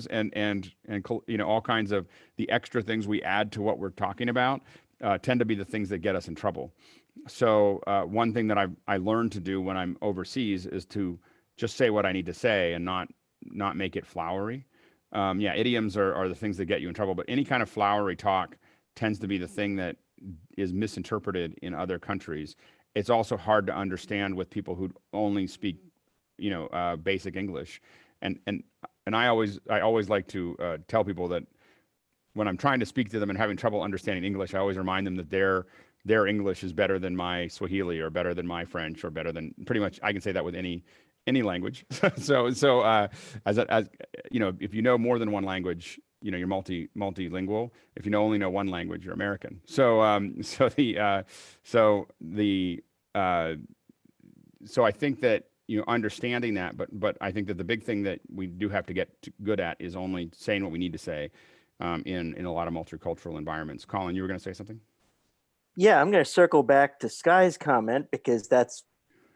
and all kinds of the extra things we add to what we're talking about tend to be the things that get us in trouble. So one thing that I learned to do when I'm overseas is to just say what I need to say and not make it flowery. Idioms are the things that get you in trouble, but any kind of flowery talk tends to be the thing that is misinterpreted in other countries. It's also hard to understand with people who only speak, basic English. And I always like to tell people that when I'm trying to speak to them and having trouble understanding English, I always remind them that their English is better than my Swahili, or better than my French, or better than, pretty much I can say that with any language. so as if you know more than one language, you're multilingual. If you only know one language, you're American. So I think that understanding that, but I think that the big thing that we do have to get good at is only saying what we need to say in a lot of multicultural environments. Colin, you were going to say something? Yeah, I'm going to circle back to Sky's comment because that's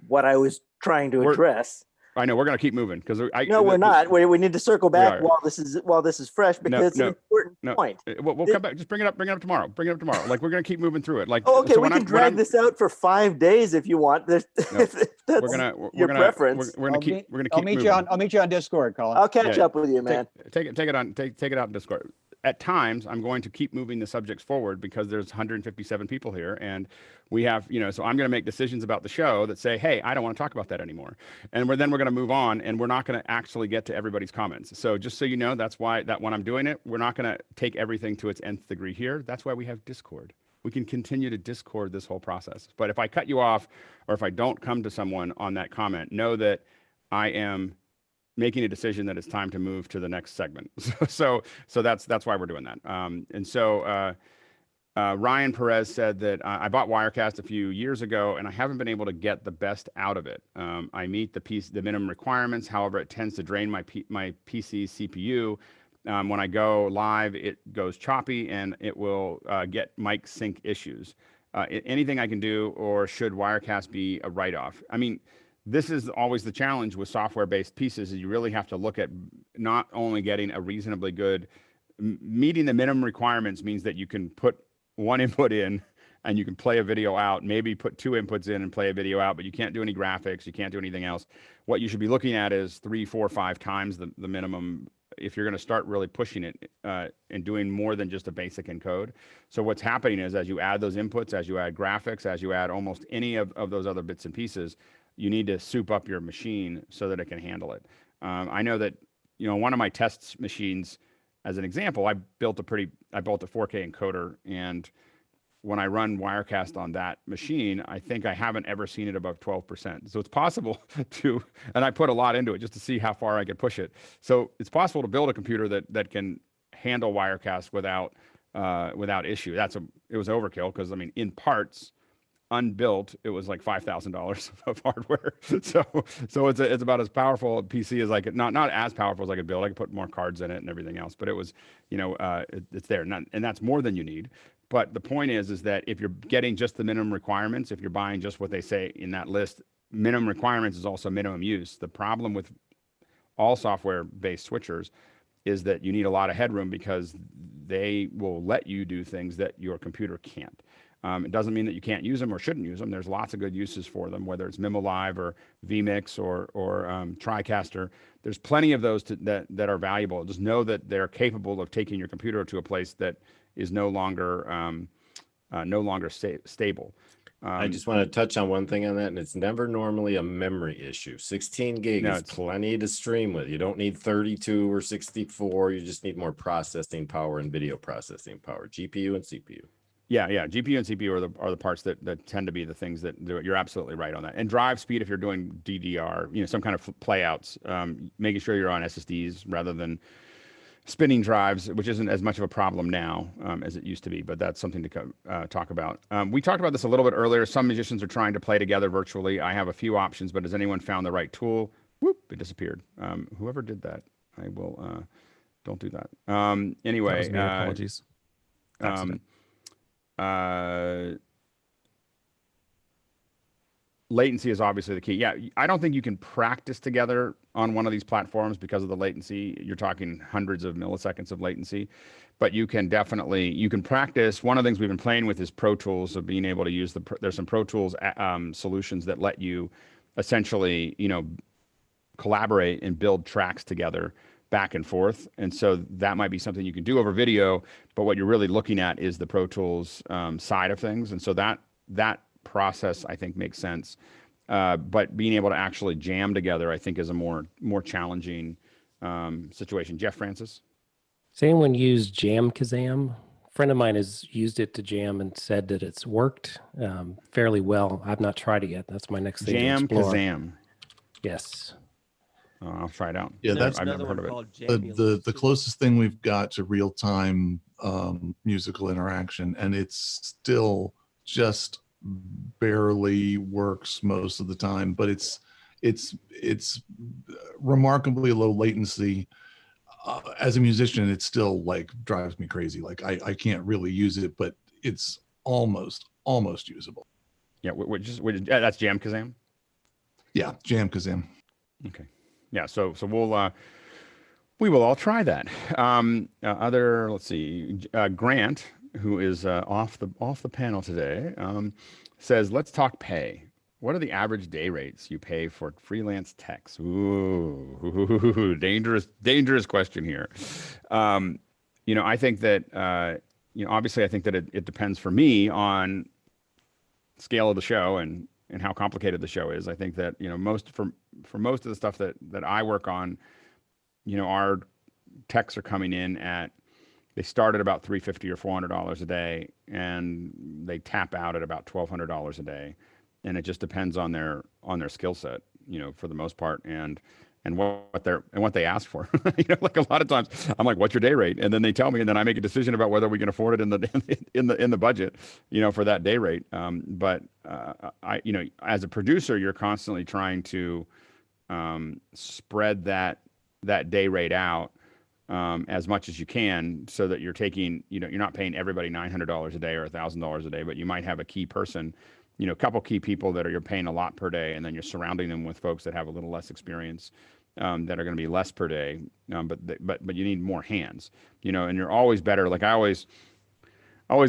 what I was trying to address. I know we're going to keep moving because we're not. We need to circle back while this is fresh, because it's an important No, point. we'll come back. Just bring it up tomorrow. Like, we're going to keep moving through it. Like, Oh, okay, so we when can I'm- when drag I'm- this out for 5 days if you want. No, If that's your preference. We're gonna keep I'll meet moving. you on. I'll meet you on Discord, Colin. I'll catch up with you, man. Take it out in Discord. At times, I'm going to keep moving the subjects forward because there's 157 people here, and we have, so I'm going to make decisions about the show that say, hey, I don't want to talk about that anymore, and we're going to move on, and we're not going to actually get to everybody's comments. So just so you know, that's why that when I'm doing it, we're not going to take everything to its nth degree here. That's why we have Discord. We can continue to Discord this whole process. But if I cut you off, or if I don't come to someone on that comment, know that I am making a decision that it's time to move to the next segment. So that's why we're doing that. Ryan Perez said that I bought Wirecast a few years ago and I haven't been able to get the best out of it. I meet the minimum requirements. However, it tends to drain my PC CPU. When I go live, it goes choppy and it will get mic sync issues. Anything I can do, or should Wirecast be a write-off? I mean, this is always the challenge with software-based pieces, is you really have to look at not only getting a reasonably good, meeting the minimum requirements means that you can put one input in and you can play a video out, maybe put 2 inputs in and play a video out, but you can't do any graphics, you can't do anything else. What you should be looking at is 3, 4, 5 times the minimum if you're going to start really pushing it and doing more than just a basic encode. So what's happening is, as you add those inputs, as you add graphics, as you add almost any of those other bits and pieces, you need to soup up your machine so that it can handle it. I know that, one of my test machines, as an example, I built a 4K encoder, and when I run Wirecast on that machine, I think I haven't ever seen it above 12%. So it's possible and I put a lot into it just to see how far I could push it. So it's possible to build a computer that can handle Wirecast without issue. It was overkill because, in parts, unbuilt, it was like $5,000 of hardware. So it's about as powerful a PC as I could, not as powerful as I could build. I could put more cards in it and everything else, but it was, it's there. And that's more than you need. But the point is that if you're getting just the minimum requirements, if you're buying just what they say in that list, minimum requirements is also minimum use. The problem with all software-based switchers is that you need a lot of headroom because they will let you do things that your computer can't. It doesn't mean that you can't use them or shouldn't use them. There's lots of good uses for them, whether it's MimoLive or vMix or TriCaster. There's plenty of those that are valuable. Just know that they're capable of taking your computer to a place that is no longer stable. I just want to touch on one thing on that, and it's never normally a memory issue. 16 gig is plenty to stream with. You don't need 32 or 64. You just need more processing power and video processing power, GPU and CPU. Yeah. GPU and CPU are the parts that tend to be the things that do it. You're absolutely right on that. And drive speed, if you're doing DDR, some kind of playouts, making sure you're on SSDs rather than spinning drives, which isn't as much of a problem now as it used to be, but that's something to talk about. We talked about this a little bit earlier. Some musicians are trying to play together virtually. I have a few options, but has anyone found the right tool? Whoop, it disappeared. Whoever did that, I will, don't do that. Anyway. That was me. Apologies. Latency is obviously the key. Yeah, I don't think you can practice together on one of these platforms because of the latency. You're talking hundreds of milliseconds of latency, but you can practice. One of the things we've been playing with is Pro Tools, of being able to use there's some Pro Tools solutions that let you essentially, collaborate and build tracks together back and forth. And so that might be something you can do over video, but what you're really looking at is the Pro Tools side of things. And so that process, I think, makes sense. But being able to actually jam together, I think, is a more challenging situation. Jeff Francis? Has anyone used Jamkazam? A friend of mine has used it to jam and said that it's worked fairly well. I've not tried it yet. That's my next thing to explore. Jamkazam. Yes. I'll try it out. Yeah, that's I've never heard of it. The closest thing we've got to real-time musical interaction, and it's still just barely works most of the time, but it's remarkably low latency. As a musician, it still drives me crazy. I can't really use it, but it's almost usable. Yeah, that's Jamkazam? Yeah, Jamkazam. Okay. Yeah, so We will all try that. Let's see, Grant, who is off the panel today, says, let's talk pay. What are the average day rates you pay for freelance techs? Ooh, dangerous question here. I think that, obviously I think that it depends for me on scale of the show and how complicated the show is. I think that, for most of the stuff that I work on, our techs are coming in they start at about $350 or $400 a day, and they tap out at about $1,200 a day. And it just depends on their skill set, for the most part, and what they ask for. Like a lot of times I'm like, what's your day rate? And then they tell me, and then I make a decision about whether we can afford it in the budget, for that day rate. But as a producer, you're constantly trying to spread that day rate out as much as you can, so that you're taking, you're not paying everybody $900 a day or $1,000 a day, but you might have a key person, a couple key people that you're paying a lot per day, and then you're surrounding them with folks that have a little less experience, that are going to be less per day. But you need more hands, and you're always better. Like I always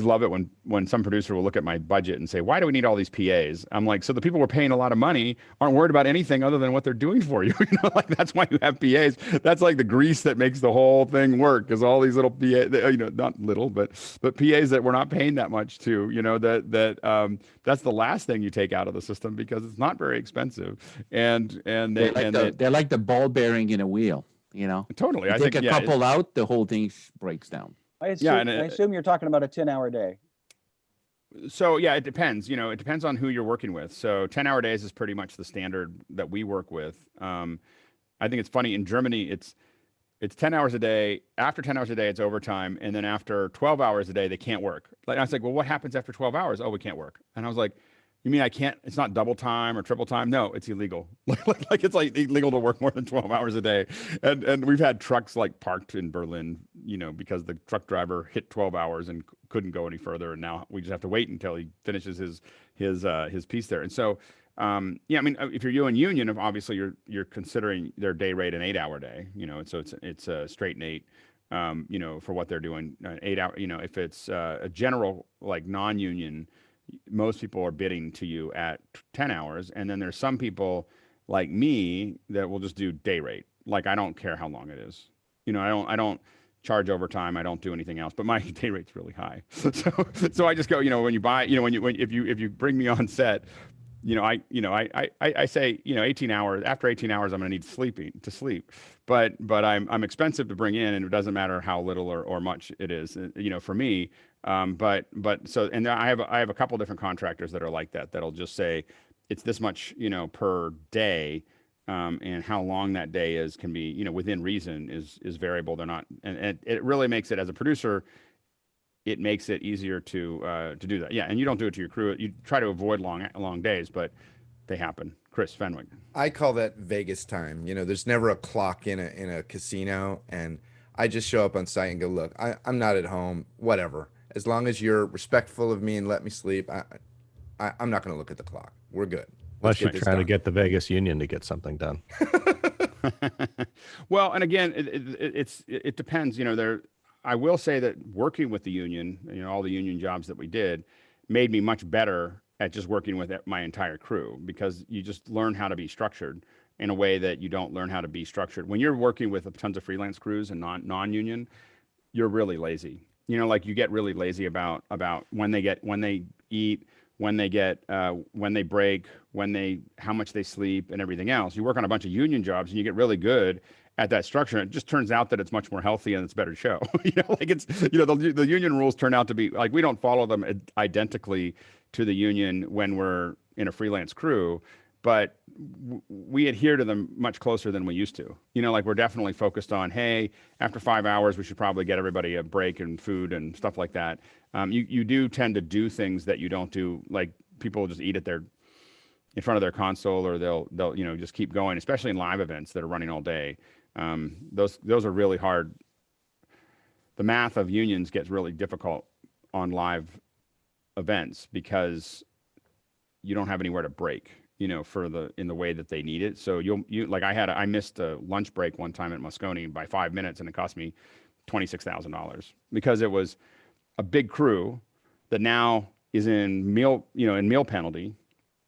love it when some producer will look at my budget and say, why do we need all these PAs? I'm like, so the people we're paying a lot of money aren't worried about anything other than what they're doing for you. Like that's why you have PAs. That's like the grease that makes the whole thing work, is all these little PAs, not little, but PAs that we're not paying that much to, that's the last thing you take out of the system, because it's not very expensive. And they're like the ball bearing in a wheel, Totally. You take a couple out, the whole thing breaks down. I assume you're talking about a 10-hour day. So yeah, it depends. It depends on who you're working with. So 10-hour days is pretty much the standard that we work with. I think it's funny, in Germany, it's 10 hours a day. After 10 hours a day, it's overtime. And then after 12 hours a day, they can't work. Like I was like, well, what happens after 12 hours? Oh, we can't work. And I was like, you mean I can't, it's not double time or triple time? No, it's illegal. Like it's like illegal to work more than 12 hours a day. And we've had trucks like parked in Berlin, because the truck driver hit 12 hours and couldn't go any further. And now we just have to wait until he finishes his piece there. And so, if you're doing union, obviously you're considering their day rate an 8-hour day, and so it's a straight and 8, for what they're doing, 8 hour, if it's a general, like non-union, most people are bidding to you at 10 hours. And then there's some people like me that will just do day rate. Like, I don't care how long it is. I don't charge overtime. I don't do anything else, but my day rate's really high. So I just go, when you buy, if you bring me on set, I say, 18 hours, after 18 hours, I'm going to need to sleep, but I'm expensive to bring in, and it doesn't matter how little or much it is, for me. But so, and I have a couple different contractors that are like that, that'll just say it's this much, per day. And how long that day is can be, within reason is variable. They're not, and it really makes it, as a producer, it makes it easier to do that. Yeah. And you don't do it to your crew. You try to avoid long days, but they happen. Chris Fenwick. I call that Vegas time. There's never a clock in a casino, and I just show up on site and go, look, I'm not at home, whatever. As long as you're respectful of me and let me sleep, I'm not going to look at the clock. We're good. Unless you're trying to get the Vegas Union to get something done. Well, and again, it depends. I will say that working with the union, all the union jobs that we did, made me much better at just working with my entire crew, because you just learn how to be structured in a way that you don't learn how to be structured when you're working with tons of freelance crews and non-union. You're really lazy. Like you get really lazy about when they eat, when they break, how much they sleep, and everything else. You work on a bunch of union jobs and you get really good at that structure. And it just turns out that it's much more healthy and it's a better show. The union rules turn out to be like, we don't follow them identically to the union when we're in a freelance crew, but we adhere to them much closer than we used to. Like we're definitely focused on, hey, after 5 hours, we should probably get everybody a break and food and stuff like that. You do tend to do things that you don't do, like people will just eat in front of their console, or they'll just keep going, especially in live events that are running all day. Those are really hard. The math of unions gets really difficult on live events because you don't have anywhere to break. you know, in the way that they need it. So I missed a lunch break one time at Moscone by 5 minutes, and it cost me $26,000 because it was a big crew that now is in meal penalty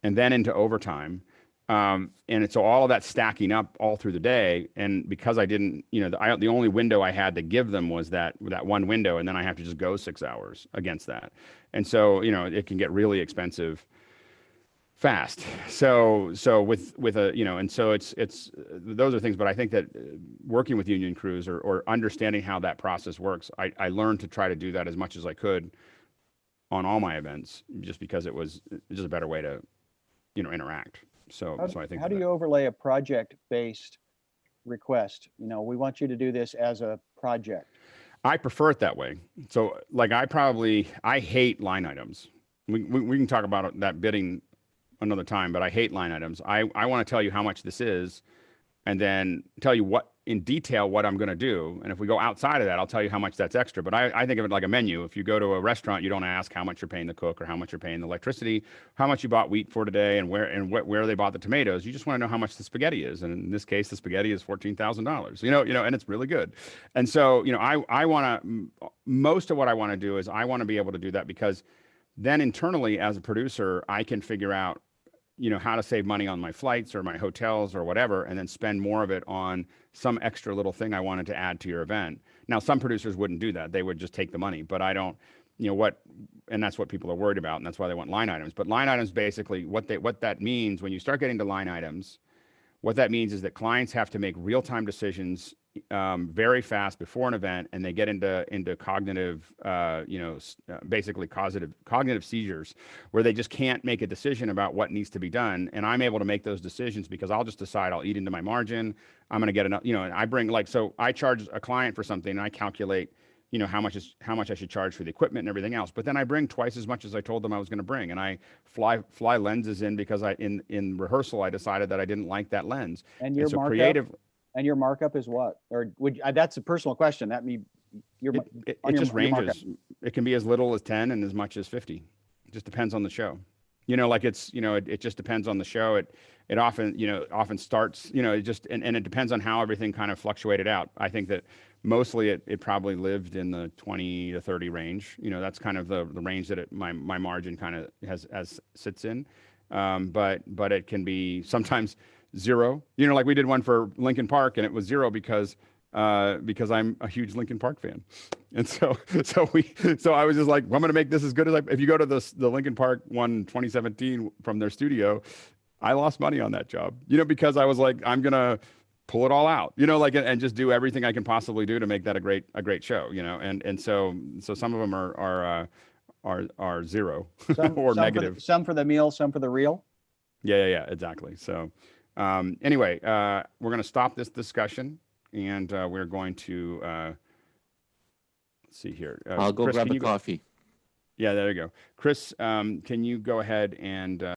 and then into overtime. And so all of that stacking up all through the day. And because I didn't, the only window I had to give them was that one window. And then I have to just go 6 hours against that. And so, it can get really expensive fast. So with a, and so it's those are things, but I think that working with union crews or understanding how that process works, I learned to try to do that as much as I could on all my events, just because it was just a better way to, interact. So I think how do you overlay a project-based request? We want you to do this as a project. I prefer it that way. So like I hate line items. We can talk about that bidding another time, but I hate line items. I want to tell you how much this is and then tell you in detail what I'm going to do. And if we go outside of that, I'll tell you how much that's extra. But I think of it like a menu. If you go to a restaurant, you don't ask how much you're paying the cook or how much you're paying the electricity, how much you bought wheat for today, and where they bought the tomatoes. You just want to know how much the spaghetti is. And in this case, the spaghetti is $14,000. And it's really good. And so, I want to, most of what I want to do is I want to be able to do that, because then internally as a producer, I can figure out, how to save money on my flights or my hotels or whatever, and then spend more of it on some extra little thing I wanted to add to your event. Now, some producers wouldn't do that. They would just take the money, but I don't, and that's what people are worried about. And that's why they want line items. But line items, basically what that means when you start getting to line items, what that means is that clients have to make real-time decisions very fast before an event, and they get into cognitive, basically cognitive seizures, where they just can't make a decision about what needs to be done. And I'm able to make those decisions because I'll just decide I'll eat into my margin. I'm going to get enough, and I bring so I charge a client for something and I calculate, how much I should charge for the equipment and everything else. But then I bring twice as much as I told them I was going to bring, and I fly lenses in because in rehearsal I decided that I didn't like that lens. And your so markup, creative. And your markup is what? Or that's a personal question. It just ranges. It can be as little as 10 and as much as 50. It just depends on the show. It just depends on the show. It often starts, it just, and it depends on how everything kind of fluctuated out. I think that mostly it probably lived in the 20 to 30 range. That's kind of the range that my margin kind of has sits in. But it can be sometimes zero, like we did one for Linkin Park, and it was zero because I'm a huge Linkin Park fan. And so I was just like, I'm going to make this as good as if you go to the Linkin Park one 2017 from their studio, I lost money on that job, because I was like, I'm going to pull it all out, and just do everything I can possibly do to make that a great show, and so some of them are zero or negative. Some for the meal, some for the real. Yeah, exactly. So anyway, we're going to stop this discussion, and we're going to let's see here. I'll go Chris, grab a coffee. Yeah, there you go. Chris, can you go ahead and